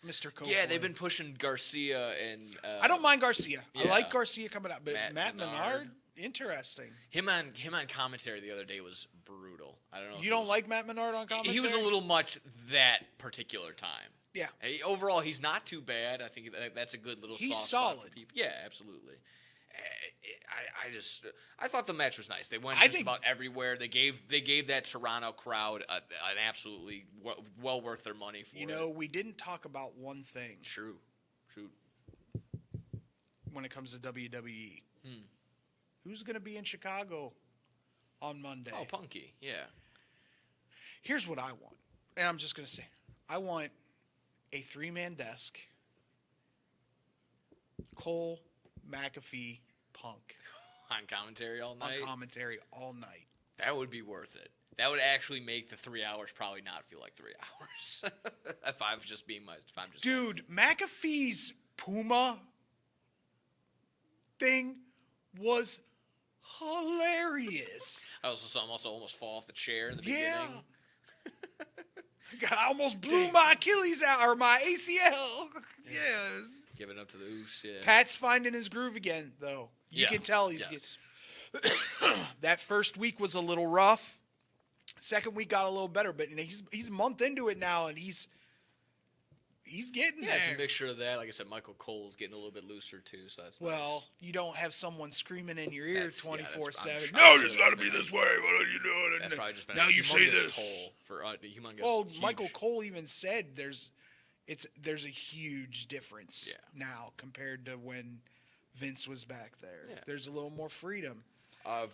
[SPEAKER 3] Mr. Copeland.
[SPEAKER 4] Yeah, they've been pushing Garcia and.
[SPEAKER 3] I don't mind Garcia.
[SPEAKER 4] Yeah.
[SPEAKER 3] I like Garcia coming out, but Matt
[SPEAKER 4] Menard.
[SPEAKER 3] Menard, interesting.
[SPEAKER 4] Him on commentary the other day was brutal. I don't know.
[SPEAKER 3] You don't like Matt Menard on commentary?
[SPEAKER 4] He was a little much that particular time.
[SPEAKER 3] Yeah.
[SPEAKER 4] Overall, he's not too bad. I think that's a good little.
[SPEAKER 3] He's
[SPEAKER 4] soft spot
[SPEAKER 3] solid.
[SPEAKER 4] for people. Yeah, absolutely. I thought the match was nice. They went about everywhere. They gave that Toronto crowd an absolutely well worth their money for.
[SPEAKER 3] You know, we didn't talk about one thing.
[SPEAKER 4] True.
[SPEAKER 3] When it comes to WWE, who's going to be in Chicago on Monday?
[SPEAKER 4] Oh, Punky. Yeah.
[SPEAKER 3] Here's what I want, and I'm just going to say, I want a 3-man desk. Cole, McAfee, Punk.
[SPEAKER 4] On commentary all night?
[SPEAKER 3] On commentary all night.
[SPEAKER 4] That would be worth it. That would actually make the 3 hours probably not feel like 3 hours. if I'm just
[SPEAKER 3] Dude, McAfee's Puma thing was hilarious.
[SPEAKER 4] I also saw him almost fall off the chair in the beginning.
[SPEAKER 3] God, I almost blew my Achilles out, or my ACL. Yeah.
[SPEAKER 4] Giving up to the Oos, yeah.
[SPEAKER 3] Pat's finding his groove again, though. You can tell he's that first week was a little rough. Second week got a little better, but he's a month into it now, and he's getting there.
[SPEAKER 4] Yeah, it's a mixture of that. Like I said, Michael Cole's getting a little bit looser too, so that's nice.
[SPEAKER 3] You don't have someone screaming in your ear 24/7.
[SPEAKER 2] No, it's got to be this way. What are you doing?
[SPEAKER 4] That's probably just been
[SPEAKER 2] now
[SPEAKER 4] a
[SPEAKER 2] you say
[SPEAKER 4] humongous
[SPEAKER 2] this.
[SPEAKER 4] toll for humongous.
[SPEAKER 3] Well,
[SPEAKER 4] huge.
[SPEAKER 3] Michael Cole even said there's a huge difference now compared to when Vince was back there.
[SPEAKER 4] Yeah.
[SPEAKER 3] There's a little more freedom.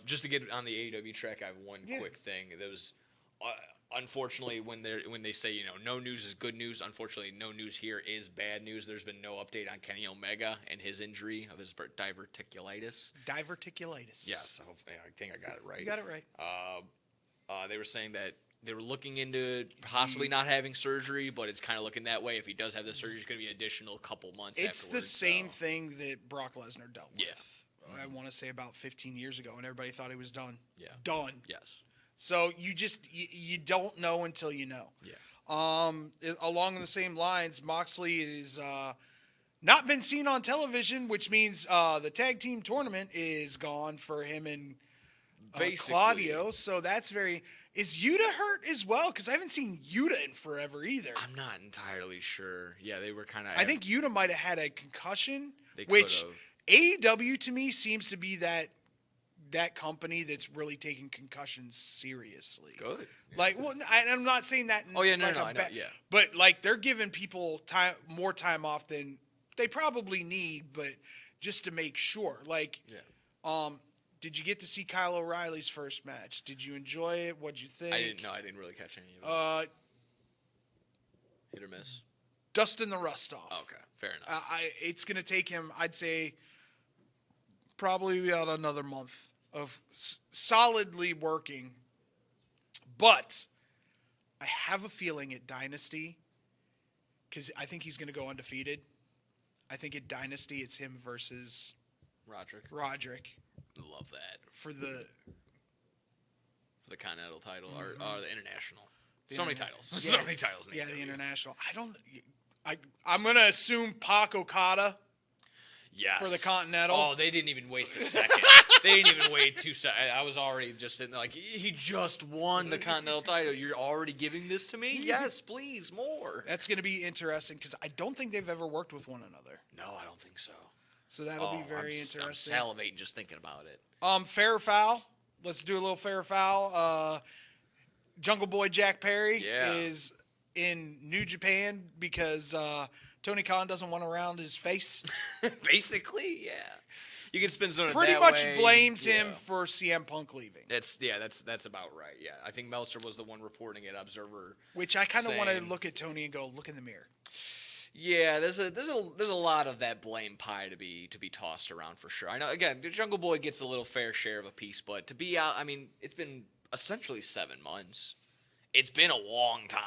[SPEAKER 4] Just to get on the AEW track, I have one quick thing. There was, unfortunately, when they say no news is good news. Unfortunately, no news here is bad news. There's been no update on Kenny Omega and his injury of his diverticulitis.
[SPEAKER 3] Diverticulitis.
[SPEAKER 4] Yes, I think I got it right.
[SPEAKER 3] You got it right.
[SPEAKER 4] They were saying that they were looking into possibly not having surgery, but it's kind of looking that way. If he does have the surgery, it's going to be an additional couple months.
[SPEAKER 3] It's
[SPEAKER 4] afterwards,
[SPEAKER 3] the same thing that Brock Lesnar dealt with.
[SPEAKER 4] Yeah.
[SPEAKER 3] I want to say about 15 years ago, and everybody thought he was done.
[SPEAKER 4] Yeah.
[SPEAKER 3] Done.
[SPEAKER 4] Yes.
[SPEAKER 3] So you don't know until you know.
[SPEAKER 4] Yeah.
[SPEAKER 3] Along the same lines, Moxley is not been seen on television, which means the tag team tournament is gone for him and Claudio. So that's very. Is Yuta hurt as well? Because I haven't seen Yuta in forever either.
[SPEAKER 4] I'm not entirely sure. Yeah, they were kind of.
[SPEAKER 3] I think Yuta might have had a concussion,
[SPEAKER 4] which
[SPEAKER 3] AEW to me seems to be that company that's really taking concussions seriously.
[SPEAKER 4] Good.
[SPEAKER 3] Like, well, I'm not saying that.
[SPEAKER 4] Oh yeah, no, I know. Yeah.
[SPEAKER 3] But like, they're giving people more time off than they probably need, but just to make sure. Like, did you get to see Kyle O'Reilly's first match? Did you enjoy it? What'd you think?
[SPEAKER 4] I didn't really catch any of it. Hit or miss?
[SPEAKER 3] Dustin the Rust off.
[SPEAKER 4] Okay, fair enough.
[SPEAKER 3] It's going to take him, I'd say, probably about another month of solidly working. But I have a feeling at Dynasty, because I think he's going to go undefeated. I think at Dynasty it's him versus
[SPEAKER 4] Roderick.
[SPEAKER 3] Love
[SPEAKER 4] that.
[SPEAKER 3] For the
[SPEAKER 4] for the Continental title or the International. So many titles.
[SPEAKER 3] Yeah.
[SPEAKER 4] So many titles.
[SPEAKER 3] Yeah, the International. I'm going to assume Pac Okada
[SPEAKER 4] Yes.
[SPEAKER 3] for the Continental.
[SPEAKER 4] Oh, they didn't even waste a second. They didn't even wait 2 seconds. I was already just sitting there like, he just won the Continental title. You're already giving this to me? Yes, please, more.
[SPEAKER 3] That's going to be interesting because I don't think they've ever worked with one another.
[SPEAKER 4] No, I don't think so.
[SPEAKER 3] So that'll be very interesting.
[SPEAKER 4] I'm salivating just thinking about it.
[SPEAKER 3] Fair or foul. Let's do a little fair or foul. Jungle Boy Jack Perry is in New Japan because Tony Khan doesn't want to round his face.
[SPEAKER 4] Basically, yeah. You can spin zone it
[SPEAKER 3] Pretty
[SPEAKER 4] that
[SPEAKER 3] much
[SPEAKER 4] way.
[SPEAKER 3] blames him for CM Punk leaving.
[SPEAKER 4] That's about right. Yeah, I think Meltzer was the one reporting it. Observer,
[SPEAKER 3] which I kind of want to
[SPEAKER 4] saying-
[SPEAKER 3] look at Tony and go, look in the mirror.
[SPEAKER 4] Yeah, there's a lot of that blame pie to be tossed around for sure. I know. Again, the Jungle Boy gets a little fair share of a piece, but to be out, I mean, it's been essentially 7 months. It's been a long time.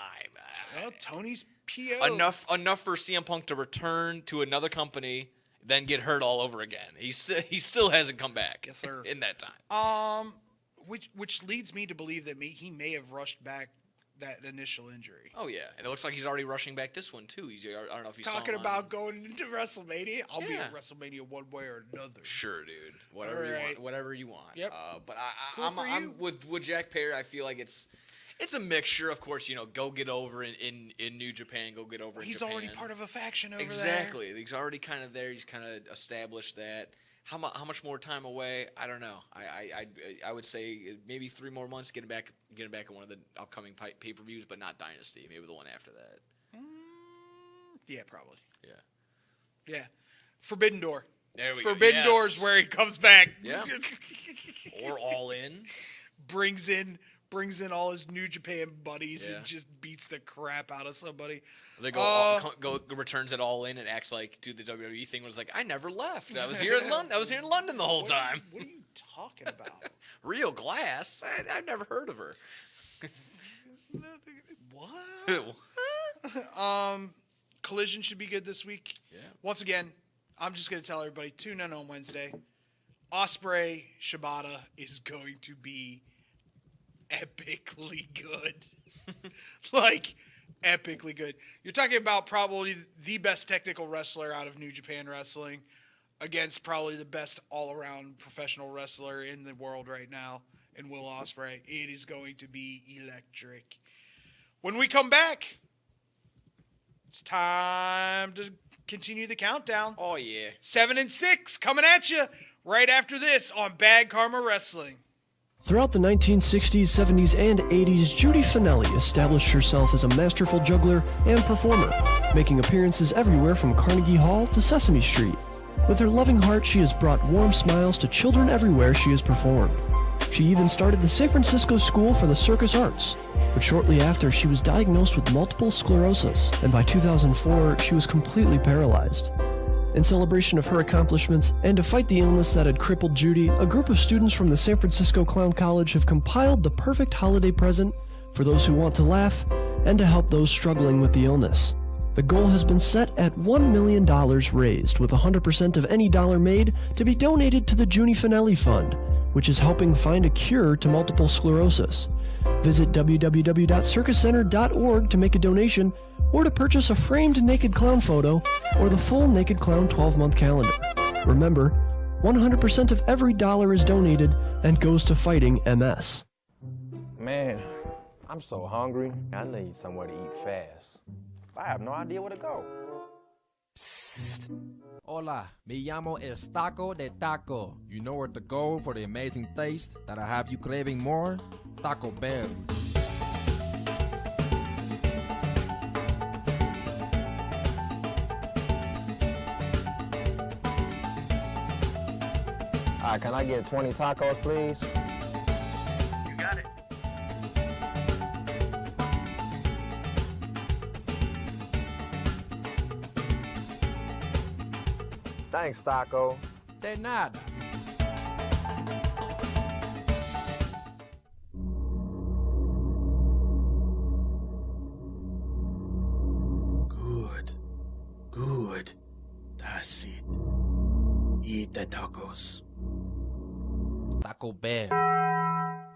[SPEAKER 3] Well, Tony's PO.
[SPEAKER 4] Enough for CM Punk to return to another company, then get hurt all over again. He still hasn't come back.
[SPEAKER 3] Yes, sir.
[SPEAKER 4] In that time.
[SPEAKER 3] Which leads me to believe that he may have rushed back that initial injury.
[SPEAKER 4] Oh yeah, and it looks like he's already rushing back this one too. I don't know if you
[SPEAKER 3] talking
[SPEAKER 4] saw
[SPEAKER 3] about going into WrestleMania. I'll be
[SPEAKER 4] Yeah.
[SPEAKER 3] at WrestleMania one way or another.
[SPEAKER 4] Sure, dude. Whatever you want. Whatever you want.
[SPEAKER 3] Yep.
[SPEAKER 4] But
[SPEAKER 3] Cool for
[SPEAKER 4] I'm
[SPEAKER 3] you.
[SPEAKER 4] with Jack Perry. I feel like it's a mixture. Of course, go get over in New Japan. Go get over.
[SPEAKER 3] He's
[SPEAKER 4] in Japan.
[SPEAKER 3] already part of a faction over
[SPEAKER 4] Exactly. He's already kind of there. He's kind of established that. How much more time away? I don't know. I would say maybe 3 more months. Get him back in one of the upcoming pay-per-views, but not Dynasty. Maybe the one after that.
[SPEAKER 3] there. Yeah, probably.
[SPEAKER 4] Yeah.
[SPEAKER 3] Yeah. Forbidden Door.
[SPEAKER 4] There we go.
[SPEAKER 3] Forbidden Door's where he comes back.
[SPEAKER 4] Yeah. Or All In.
[SPEAKER 3] brings in all his New Japan buddies
[SPEAKER 4] Yeah.
[SPEAKER 3] and just beats the crap out of somebody.
[SPEAKER 4] They returns it All In and acts like the WWE thing was like, I never left. I was here in London. I was here in London the whole time.
[SPEAKER 3] What are you talking about?
[SPEAKER 4] Real Glass. I've never heard of her.
[SPEAKER 3] What? Collision should be good this week.
[SPEAKER 4] Yeah.
[SPEAKER 3] Once again, I'm just going to tell everybody, tune in on Wednesday. Ospreay Shibata is going to be epically good. Like, epically good. You're talking about probably the best technical wrestler out of New Japan Wrestling against probably the best all-around professional wrestler in the world right now in Will Ospreay. It is going to be electric. When we come back, it's time to continue the countdown.
[SPEAKER 4] Oh, yeah.
[SPEAKER 3] 7 and 6 coming at you right after this on Bad Karma Wrestling.
[SPEAKER 10] Throughout the 1960s, 70s, and 80s, Judy Finelli established herself as a masterful juggler and performer, making appearances everywhere from Carnegie Hall to Sesame Street. With her loving heart, she has brought warm smiles to children everywhere she has performed. She even started the San Francisco School for the Circus Arts, but shortly after, she was diagnosed with multiple sclerosis, and by 2004, she was completely paralyzed. In celebration of her accomplishments, and to fight the illness that had crippled Judy, a group of students from the San Francisco Clown College have compiled the perfect holiday present for those who want to laugh and to help those struggling with the illness. The goal has been set at $1 million raised, with 100% of any dollar made to be donated to the Judy Finelli Fund, which is helping find a cure to multiple sclerosis. Visit www.circuscenter.org to make a donation, or to purchase a framed Naked Clown photo, or the full Naked Clown 12-month calendar. Remember, 100% of every dollar is donated and goes to fighting MS.
[SPEAKER 11] Man, I'm so hungry. I need somewhere to eat fast. I have no idea where to go.
[SPEAKER 12] Psst. Hola, me llamo El Taco de Taco. You know where to go for the amazing taste that'll have you craving more? Taco Bell.
[SPEAKER 11] All right, can I get 20 tacos, please?
[SPEAKER 9] You got it.
[SPEAKER 11] Thanks, Taco.
[SPEAKER 12] De nada.
[SPEAKER 13] Good. That's it. Eat the tacos.
[SPEAKER 12] Taco Bell.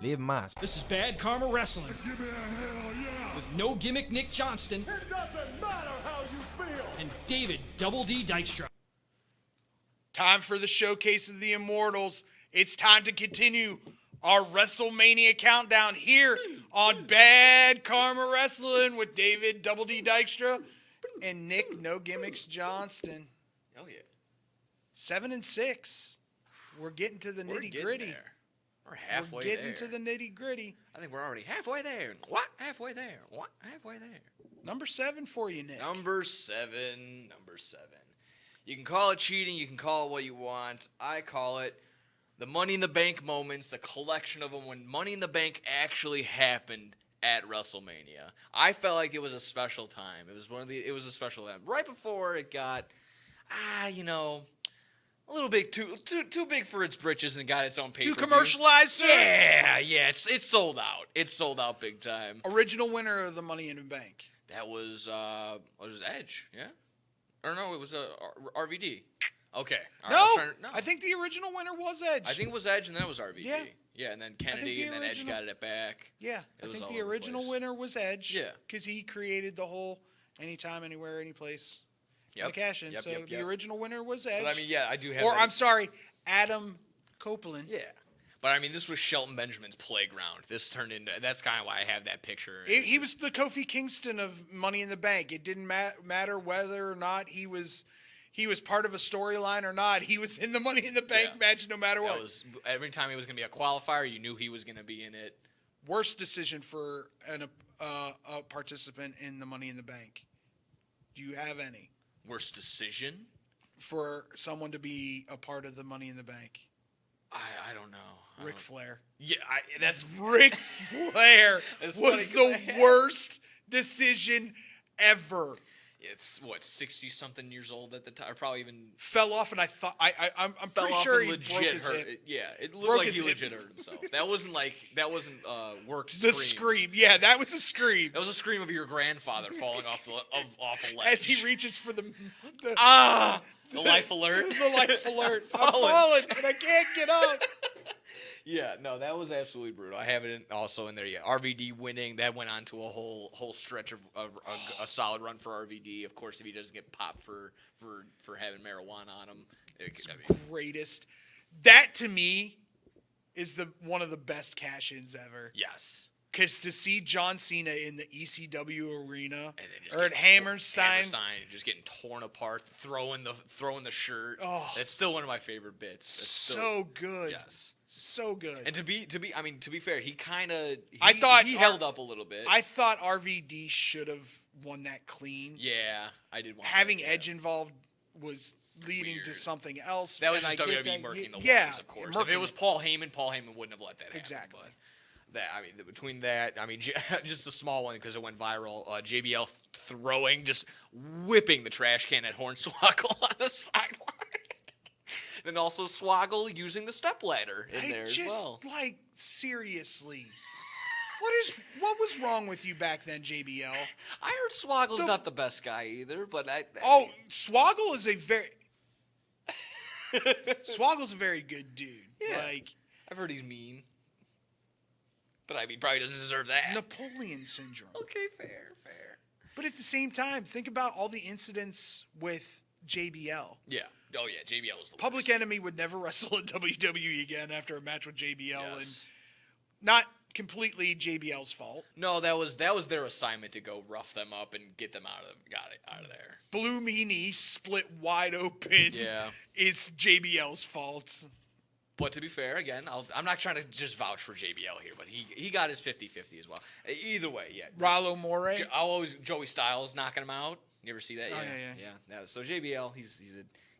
[SPEAKER 12] Live más.
[SPEAKER 1] This is Bad Karma Wrestling. Give me a hell yeah! With No Gimmick Nick Johnston.
[SPEAKER 2] It doesn't matter how you feel.
[SPEAKER 1] And David Double D Dykstra.
[SPEAKER 3] Time for the showcase of the Immortals. It's time to continue our WrestleMania countdown here on Bad Karma Wrestling with David Double D Dykstra and Nick No Gimmicks Johnston.
[SPEAKER 4] Oh yeah.
[SPEAKER 3] 7-6. We're getting to the nitty gritty.
[SPEAKER 4] We're halfway
[SPEAKER 3] We're getting
[SPEAKER 4] there.
[SPEAKER 3] to the nitty gritty.
[SPEAKER 4] I think we're already halfway there. What? Halfway there. What? Halfway there.
[SPEAKER 3] Number 7 for you, Nick.
[SPEAKER 4] Number seven. You can call it cheating. You can call it what you want. I call it the Money in the Bank moments, the collection of them when Money in the Bank actually happened at WrestleMania. I felt like it was a special time. It was a special time. Right before it got, a little big, too big for its britches and got its own pay-per-view.
[SPEAKER 3] Too commercialized, sir?
[SPEAKER 4] Yeah, it's sold out. It's sold out big time.
[SPEAKER 3] Original winner of the Money in the Bank.
[SPEAKER 4] That was Edge, yeah? Or no, it was RVD. Okay. All right,
[SPEAKER 3] I think the original winner was Edge.
[SPEAKER 4] I think it was Edge, and then it was RVD.
[SPEAKER 3] Yeah.
[SPEAKER 4] Yeah, and then Kennedy, and then Edge got it back.
[SPEAKER 3] Yeah, I think the original winner was Edge.
[SPEAKER 4] Yeah.
[SPEAKER 3] Because he created the whole anytime, anywhere, anyplace.
[SPEAKER 4] Yep.
[SPEAKER 3] The cash in. So the original winner was Edge.
[SPEAKER 4] But I mean, yeah, I do have.
[SPEAKER 3] Or I'm sorry, Adam Copeland.
[SPEAKER 4] Yeah. But I mean, this was Shelton Benjamin's playground. This turned into. That's kind of why I have that picture.
[SPEAKER 3] He was the Kofi Kingston of Money in the Bank. It didn't matter whether or not he was part of a storyline or not. He was in the Money in the Bank match no matter what.
[SPEAKER 4] Every time he was going to be a qualifier, you knew he was going to be in it.
[SPEAKER 3] Worst decision for a participant in the Money in the Bank. Do you have any?
[SPEAKER 4] Worst decision?
[SPEAKER 3] For someone to be a part of the Money in the Bank.
[SPEAKER 4] I don't know.
[SPEAKER 3] Ric Flair.
[SPEAKER 4] Yeah, that's
[SPEAKER 3] Ric Flair was the worst decision ever.
[SPEAKER 4] It's 60-something years old at the time, or probably even
[SPEAKER 3] fell off, and I'm pretty sure he broke his hip.
[SPEAKER 4] Yeah, it looked like he legit hurt himself. That wasn't worked.
[SPEAKER 3] The scream, yeah, that was a scream.
[SPEAKER 4] That was a scream of your grandfather falling off a ledge
[SPEAKER 3] as he reaches for the
[SPEAKER 4] life alert.
[SPEAKER 3] The life alert. I'm falling, and I can't get up.
[SPEAKER 4] Yeah, no, that was absolutely brutal. I have it also in there. Yeah, RVD winning. That went on to a whole stretch of a solid run for RVD. Of course, if he doesn't get popped for having marijuana on him,
[SPEAKER 3] greatest. That to me is one of the best cash-ins ever.
[SPEAKER 4] Yes.
[SPEAKER 3] Because to see John Cena in the ECW arena or at Hammerstein,
[SPEAKER 4] just getting torn apart, throwing the shirt.
[SPEAKER 3] Oh,
[SPEAKER 4] that's still one of my favorite bits.
[SPEAKER 3] So good.
[SPEAKER 4] Yes.
[SPEAKER 3] So good.
[SPEAKER 4] And to be fair, he held up a little bit.
[SPEAKER 3] I thought RVD should have won that clean.
[SPEAKER 4] Yeah, I did want
[SPEAKER 3] having Edge involved was leading to something else.
[SPEAKER 4] That was just WWE murking the waters, of course. If it was Paul Heyman wouldn't have let that happen.
[SPEAKER 3] Exactly.
[SPEAKER 4] But between that, just a small one because it went viral. JBL just whipping the trash can at Hornswoggle on the sideline. Then also Swoggle using the stepladder in there as well.
[SPEAKER 3] Seriously. What was wrong with you back then, JBL?
[SPEAKER 4] I heard Swoggle's not the best guy either, but
[SPEAKER 3] Swoggle is Swoggle's a very good dude.
[SPEAKER 4] Yeah. I've heard he's mean. But probably doesn't deserve that.
[SPEAKER 3] Napoleon syndrome.
[SPEAKER 4] Okay, fair.
[SPEAKER 3] But at the same time, think about all the incidents with JBL.
[SPEAKER 4] Yeah. Oh yeah, JBL was the
[SPEAKER 3] Public
[SPEAKER 4] worst.
[SPEAKER 3] Enemy would never wrestle in WWE again after a match with JBL, and not completely JBL's fault.
[SPEAKER 4] No, that was their assignment to go rough them up and get them out of there.
[SPEAKER 3] Blue Meanie split wide open.
[SPEAKER 4] Yeah,
[SPEAKER 3] is JBL's fault.
[SPEAKER 4] But to be fair, again, I'm not trying to just vouch for JBL here, but he got his 50-50 as well. Either way, yeah.
[SPEAKER 3] Rollo Moray.
[SPEAKER 4] Joey Styles knocking him out. You ever see that?
[SPEAKER 3] Oh,
[SPEAKER 4] yeah. So JBL,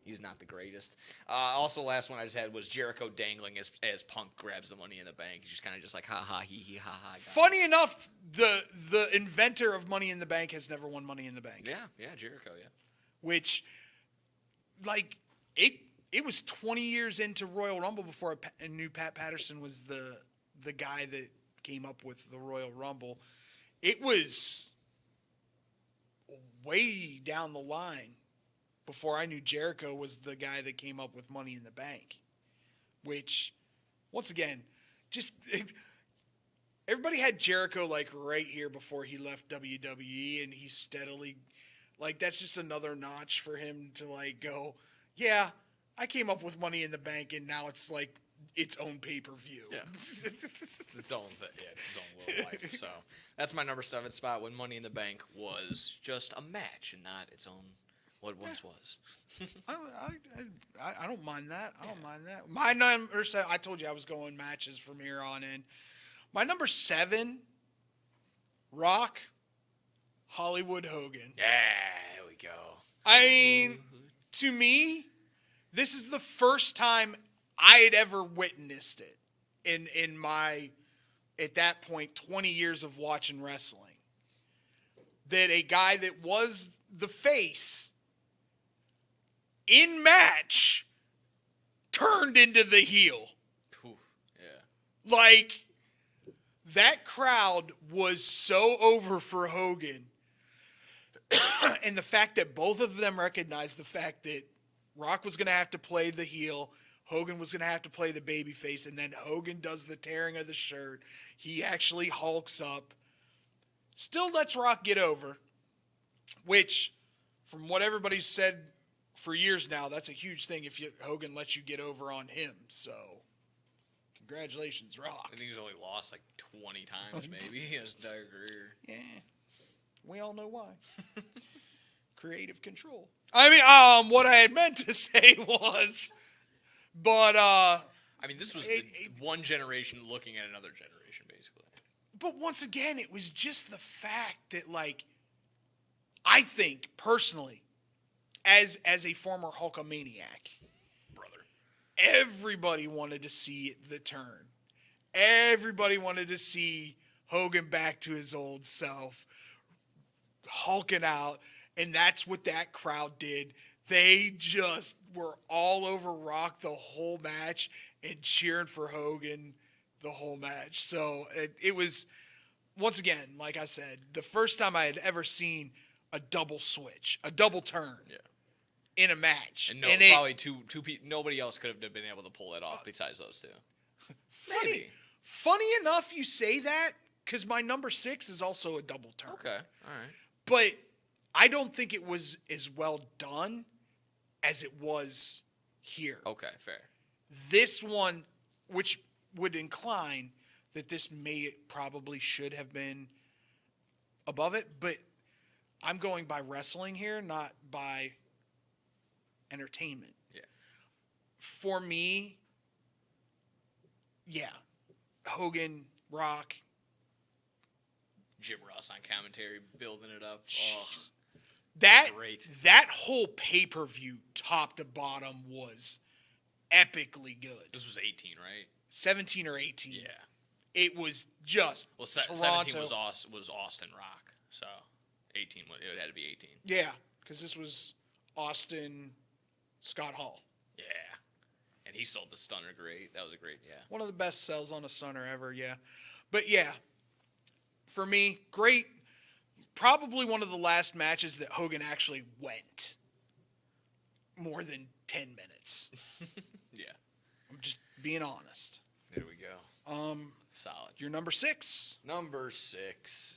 [SPEAKER 4] he's not the greatest. Also, last one I just had was Jericho dangling as Punk grabs the Money in the Bank. He's just kind of just like, ha ha, hee hee, ha ha.
[SPEAKER 3] Funny enough, the inventor of Money in the Bank has never won Money in the Bank.
[SPEAKER 4] Yeah, Jericho, yeah.
[SPEAKER 3] Which, it was 20 years into Royal Rumble before I knew Pat Patterson was the guy that came up with the Royal Rumble. It was way down the line before I knew Jericho was the guy that came up with Money in the Bank, which, once again, just everybody had Jericho like right here before he left WWE, and he's steadily like that's just another notch for him to like go, yeah, I came up with Money in the Bank, and now it's like its own pay-per-view.
[SPEAKER 4] Yeah. It's its own thing. Yeah, it's its own little life. So that's my number 7 spot when Money in the Bank was just a match and not its own what it once was.
[SPEAKER 3] I don't mind that. I don't mind that. My number 7, I told you I was going matches from here on in. My number 7, Rock, Hollywood Hogan.
[SPEAKER 4] Yeah, there we go.
[SPEAKER 3] I mean, to me, this is the first time I had ever witnessed it in my, at that point, 20 years of watching wrestling. That a guy that was the face in match turned into the heel.
[SPEAKER 4] Yeah.
[SPEAKER 3] Like, that crowd was so over for Hogan. And the fact that both of them recognized the fact that Rock was going to have to play the heel, Hogan was going to have to play the babyface, and then Hogan does the tearing of the shirt. He actually hulks up. Still lets Rock get over, which, from what everybody's said for years now, that's a huge thing if Hogan lets you get over on him. So, congratulations, Rock.
[SPEAKER 4] I think he's only lost like 20 times maybe in his entire career.
[SPEAKER 3] Yeah. We all know why. Creative control. I mean, what I had meant to say was, but
[SPEAKER 4] I mean, this was one generation looking at another generation, basically.
[SPEAKER 3] But once again, it was just the fact that, like, I think personally, as a former Hulkamaniac,
[SPEAKER 4] brother,
[SPEAKER 3] everybody wanted to see the turn. Everybody wanted to see Hogan back to his old self, hulking out, and that's what that crowd did. They just were all over Rock the whole match and cheering for Hogan the whole match. So it was, once again, like I said, the first time I had ever seen a double switch, a double turn in a match.
[SPEAKER 4] And probably two people, nobody else could have been able to pull that off besides those two.
[SPEAKER 3] Funny enough you say that, because my number 6 is also a double turn.
[SPEAKER 4] Okay, all right.
[SPEAKER 3] But I don't think it was as well done as it was here.
[SPEAKER 4] Okay, fair.
[SPEAKER 3] This one, which would incline that this probably should have been above it, but I'm going by wrestling here, not by entertainment.
[SPEAKER 4] Yeah.
[SPEAKER 3] For me, yeah, Hogan, Rock,
[SPEAKER 4] Jim Ross on commentary, building it up.
[SPEAKER 3] That whole pay-per-view, top to bottom, was epically good.
[SPEAKER 4] This was 18, right?
[SPEAKER 3] 17 or 18.
[SPEAKER 4] Yeah.
[SPEAKER 3] It was just Toronto.
[SPEAKER 4] 17 was Austin Rock, so 18 it had to be 18.
[SPEAKER 3] Yeah, because this was Austin Scott Hall.
[SPEAKER 4] Yeah, and he sold the stunner great. That was a great, yeah.
[SPEAKER 3] One of the best sells on a stunner ever, yeah. But yeah, for me, great. Probably one of the last matches that Hogan actually went more than 10 minutes.
[SPEAKER 4] Yeah.
[SPEAKER 3] I'm just being honest.
[SPEAKER 4] There we go. Solid.
[SPEAKER 3] Your number 6.
[SPEAKER 4] Number 6.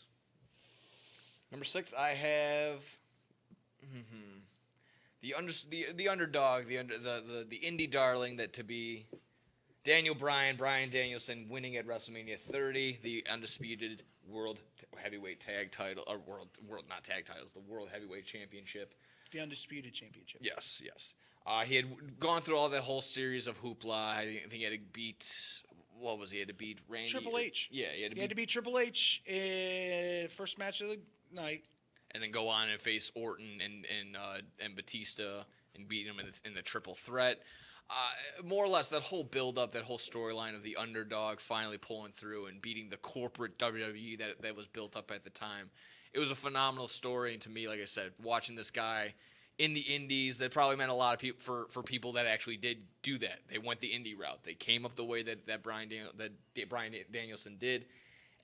[SPEAKER 4] Number 6, I have the underdog, the indie darling that to be Brian Danielson winning at WrestleMania 30, the undisputed World Heavyweight Tag Title, or world not tag titles, the World Heavyweight Championship.
[SPEAKER 3] The undisputed championship.
[SPEAKER 4] Yes. He had gone through all that whole series of hoopla. I think he had to beat. What was he? He had to beat Randy.
[SPEAKER 3] Triple H.
[SPEAKER 4] Yeah, he had to
[SPEAKER 3] beat Triple H first match of the night.
[SPEAKER 4] And then go on and face Orton and Batista and beat him in the triple threat. More or less, that whole build-up, that whole storyline of the underdog finally pulling through and beating the corporate WWE that was built up at the time. It was a phenomenal story, and to me, like I said, watching this guy in the indies, that probably meant a lot of people for people that actually did do that. They went the indie route. They came up the way that Brian Danielson did,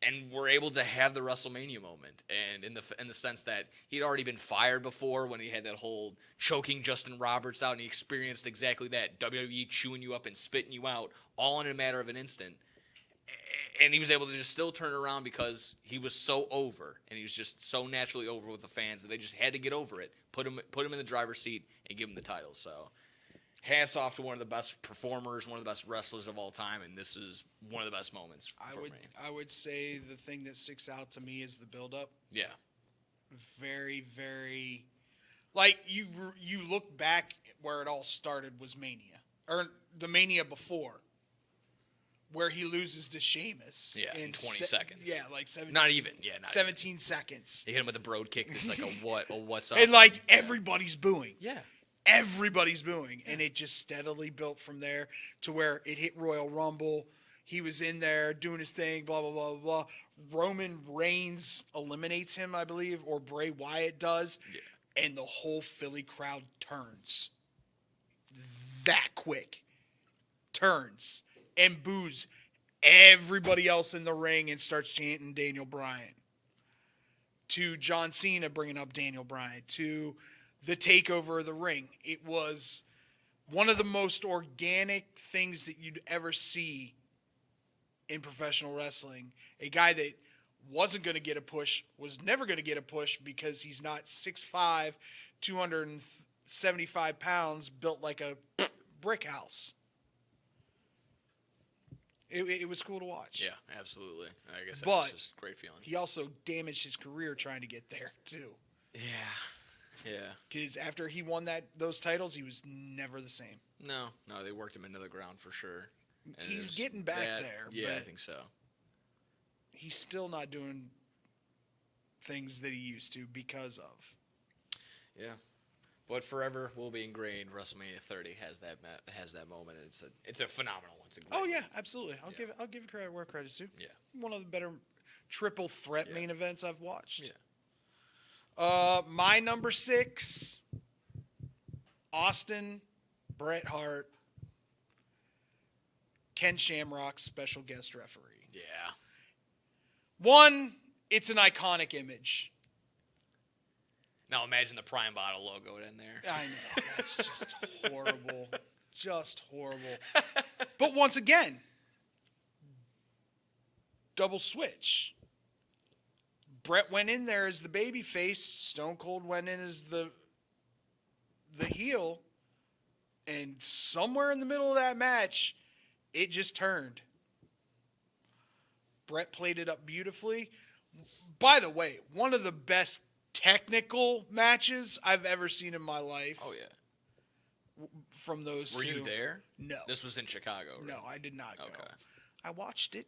[SPEAKER 4] and were able to have the WrestleMania moment. And in the sense that he'd already been fired before when he had that whole choking Justin Roberts out, and he experienced exactly that, WWE chewing you up and spitting you out all in a matter of an instant. and he was able to just still turn it around because he was so over, and he was just so naturally over with the fans that they just had to get over it, put him in the driver's seat, and give him the title. So, hats off to one of the best performers, one of the best wrestlers of all time, and this is one of the best moments for me.
[SPEAKER 3] I would say the thing that sticks out to me is the build-up.
[SPEAKER 4] Yeah.
[SPEAKER 3] Very, very, like you look back where it all started was Mania, or the Mania before, where he loses to Sheamus.
[SPEAKER 4] Yeah, in 20 seconds.
[SPEAKER 3] Yeah, like 17.
[SPEAKER 4] Not even. Yeah, not
[SPEAKER 3] 17
[SPEAKER 4] even.
[SPEAKER 3] seconds.
[SPEAKER 4] They hit him with a broad kick. It's like what's up?
[SPEAKER 3] And like everybody's booing.
[SPEAKER 4] Yeah.
[SPEAKER 3] Everybody's booing, and it just steadily built from there to where it hit Royal Rumble. He was in there doing his thing, blah, blah, blah, blah, blah. Roman Reigns eliminates him, I believe, or Bray Wyatt does, and the whole Philly crowd turns. That quick. Turns and boos everybody else in the ring and starts chanting Daniel Bryan. To John Cena bringing up Daniel Bryan. To the takeover of the ring. It was one of the most organic things that you'd ever see in professional wrestling. A guy that wasn't going to get a push, was never going to get a push because he's not 6'5", 275 pounds, built like a brick house. It was cool to watch.
[SPEAKER 4] Yeah, absolutely. I guess that
[SPEAKER 3] but
[SPEAKER 4] was just a great feeling.
[SPEAKER 3] He also damaged his career trying to get there, too.
[SPEAKER 4] Yeah.
[SPEAKER 3] Because after he won those titles, he was never the same.
[SPEAKER 4] No, they worked him into the ground for sure. And
[SPEAKER 3] He's getting back there.
[SPEAKER 4] Yeah,
[SPEAKER 3] but
[SPEAKER 4] I think so.
[SPEAKER 3] He's still not doing things that he used to because of.
[SPEAKER 4] Yeah. But forever will be ingrained. WrestleMania 30 has that moment. It's a phenomenal one. It's a great
[SPEAKER 3] yeah, absolutely. I'll give credit where credit's due.
[SPEAKER 4] Yeah.
[SPEAKER 3] One of the better triple threat main events I've watched.
[SPEAKER 4] Yeah.
[SPEAKER 3] My number 6, Austin, Bret Hart, Ken Shamrock, special guest referee.
[SPEAKER 4] Yeah.
[SPEAKER 3] One, it's an iconic image.
[SPEAKER 4] Now imagine the Prime Bottle logo in there.
[SPEAKER 3] I know. That's just horrible. Just horrible. But once again, double switch. Bret went in there as the baby face. Stone Cold went in as the heel. And somewhere in the middle of that match, it just turned. Bret played it up beautifully. By the way, one of the best technical matches I've ever seen in my life.
[SPEAKER 4] Oh, yeah.
[SPEAKER 3] From those two.
[SPEAKER 4] Were you there?
[SPEAKER 3] No.
[SPEAKER 4] This was in Chicago, right?
[SPEAKER 3] No, I did not go.
[SPEAKER 4] Okay.
[SPEAKER 3] I watched it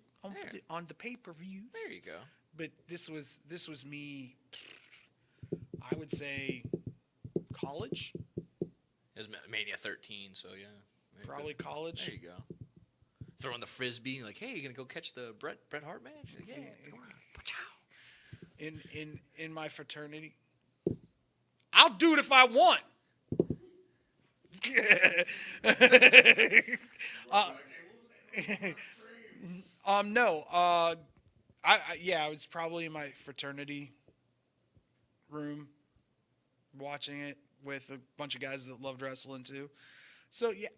[SPEAKER 3] on the pay-per-view.
[SPEAKER 4] There you go.
[SPEAKER 3] But this was me, I would say, college?
[SPEAKER 4] It was Mania 13, so yeah.
[SPEAKER 3] Probably college.
[SPEAKER 4] There you go. Throwing the frisbee, like, hey, you gonna go catch the Bret Hart match? Like, yeah, let's go on.
[SPEAKER 3] In my fraternity, I'll do it if I want. No. I was probably in my fraternity room watching it with a bunch of guys that loved wrestling too. So yeah,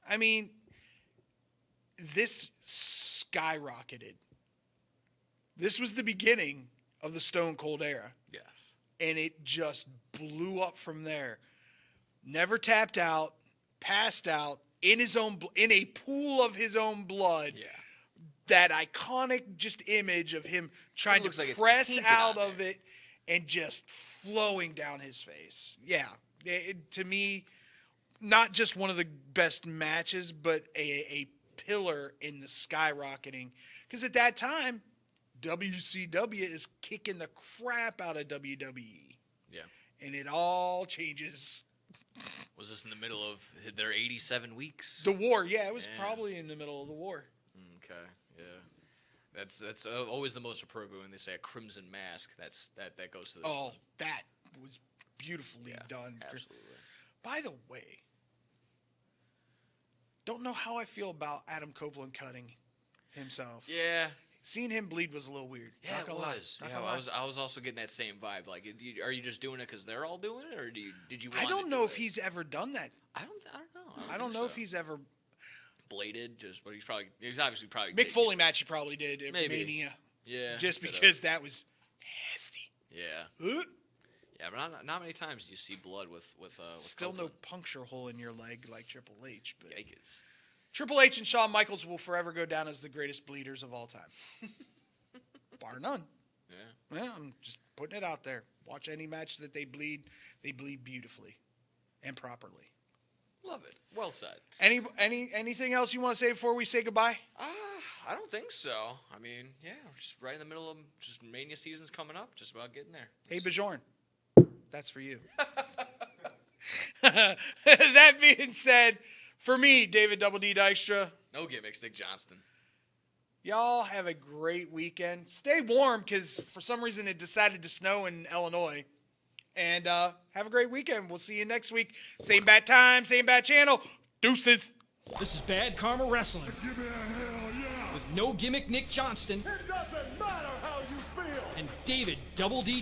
[SPEAKER 3] I mean, this skyrocketed. This was the beginning of the Stone Cold era.
[SPEAKER 4] Yeah.
[SPEAKER 3] And it just blew up from there. Never tapped out, passed out in a pool of his own blood.
[SPEAKER 4] Yeah.
[SPEAKER 3] That iconic just image of him trying to press out of it and just flowing down his face. Yeah. To me, not just one of the best matches, but a pillar in the skyrocketing. Because at that time, WCW is kicking the crap out of WWE.
[SPEAKER 4] Yeah.
[SPEAKER 3] And it all changes.
[SPEAKER 4] Was this in the middle of their 87 weeks?
[SPEAKER 3] The war, yeah. It was probably in the middle of the war.
[SPEAKER 4] Okay, yeah. That's always the most appropriate when they say a crimson mask. That goes to this one.
[SPEAKER 3] That was beautifully done.
[SPEAKER 4] Absolutely.
[SPEAKER 3] By the way, don't know how I feel about Adam Copeland cutting himself.
[SPEAKER 4] Yeah.
[SPEAKER 3] Seeing him bleed was a little weird.
[SPEAKER 4] Yeah, it was. Yeah, I was also getting that same vibe. Like, are you just doing it because they're all doing it, or did you? Want
[SPEAKER 3] I don't know if he's ever done that.
[SPEAKER 4] I don't know.
[SPEAKER 3] I don't know if he's ever.
[SPEAKER 4] bladed, but he's obviously probably
[SPEAKER 3] Mick Foley match he probably did at
[SPEAKER 4] Maybe.
[SPEAKER 3] Mania.
[SPEAKER 4] Yeah.
[SPEAKER 3] Just because that was nasty.
[SPEAKER 4] Yeah. Yeah, but not many times do you see blood with
[SPEAKER 3] Still
[SPEAKER 4] Copeland.
[SPEAKER 3] no puncture hole in your leg like Triple H. But
[SPEAKER 4] Yikes.
[SPEAKER 3] Triple H and Shawn Michaels will forever go down as the greatest bleeders of all time. Bar none.
[SPEAKER 4] Yeah.
[SPEAKER 3] Yeah, I'm just putting it out there. Watch any match that they bleed beautifully and properly.
[SPEAKER 4] Love it. Well said.
[SPEAKER 3] Anything else you want to say before we say goodbye?
[SPEAKER 4] I don't think so. I mean, yeah, we're just right in the middle of just Mania season's coming up, just about getting there.
[SPEAKER 3] Hey, Bjorn. That's for you. That being said, for me, David Double D Dykstra.
[SPEAKER 4] No gimmicks, Nick Johnston.
[SPEAKER 3] Y'all have a great weekend. Stay warm because for some reason it decided to snow in Illinois. And have a great weekend. We'll see you next week. Same bad time, same bad channel. Deuces.
[SPEAKER 1] This is Bad Karma Wrestling.
[SPEAKER 2] Give me a hell yeah.
[SPEAKER 1] With No Gimmick Nick Johnston
[SPEAKER 2] It doesn't matter how you feel.
[SPEAKER 1] and David Double D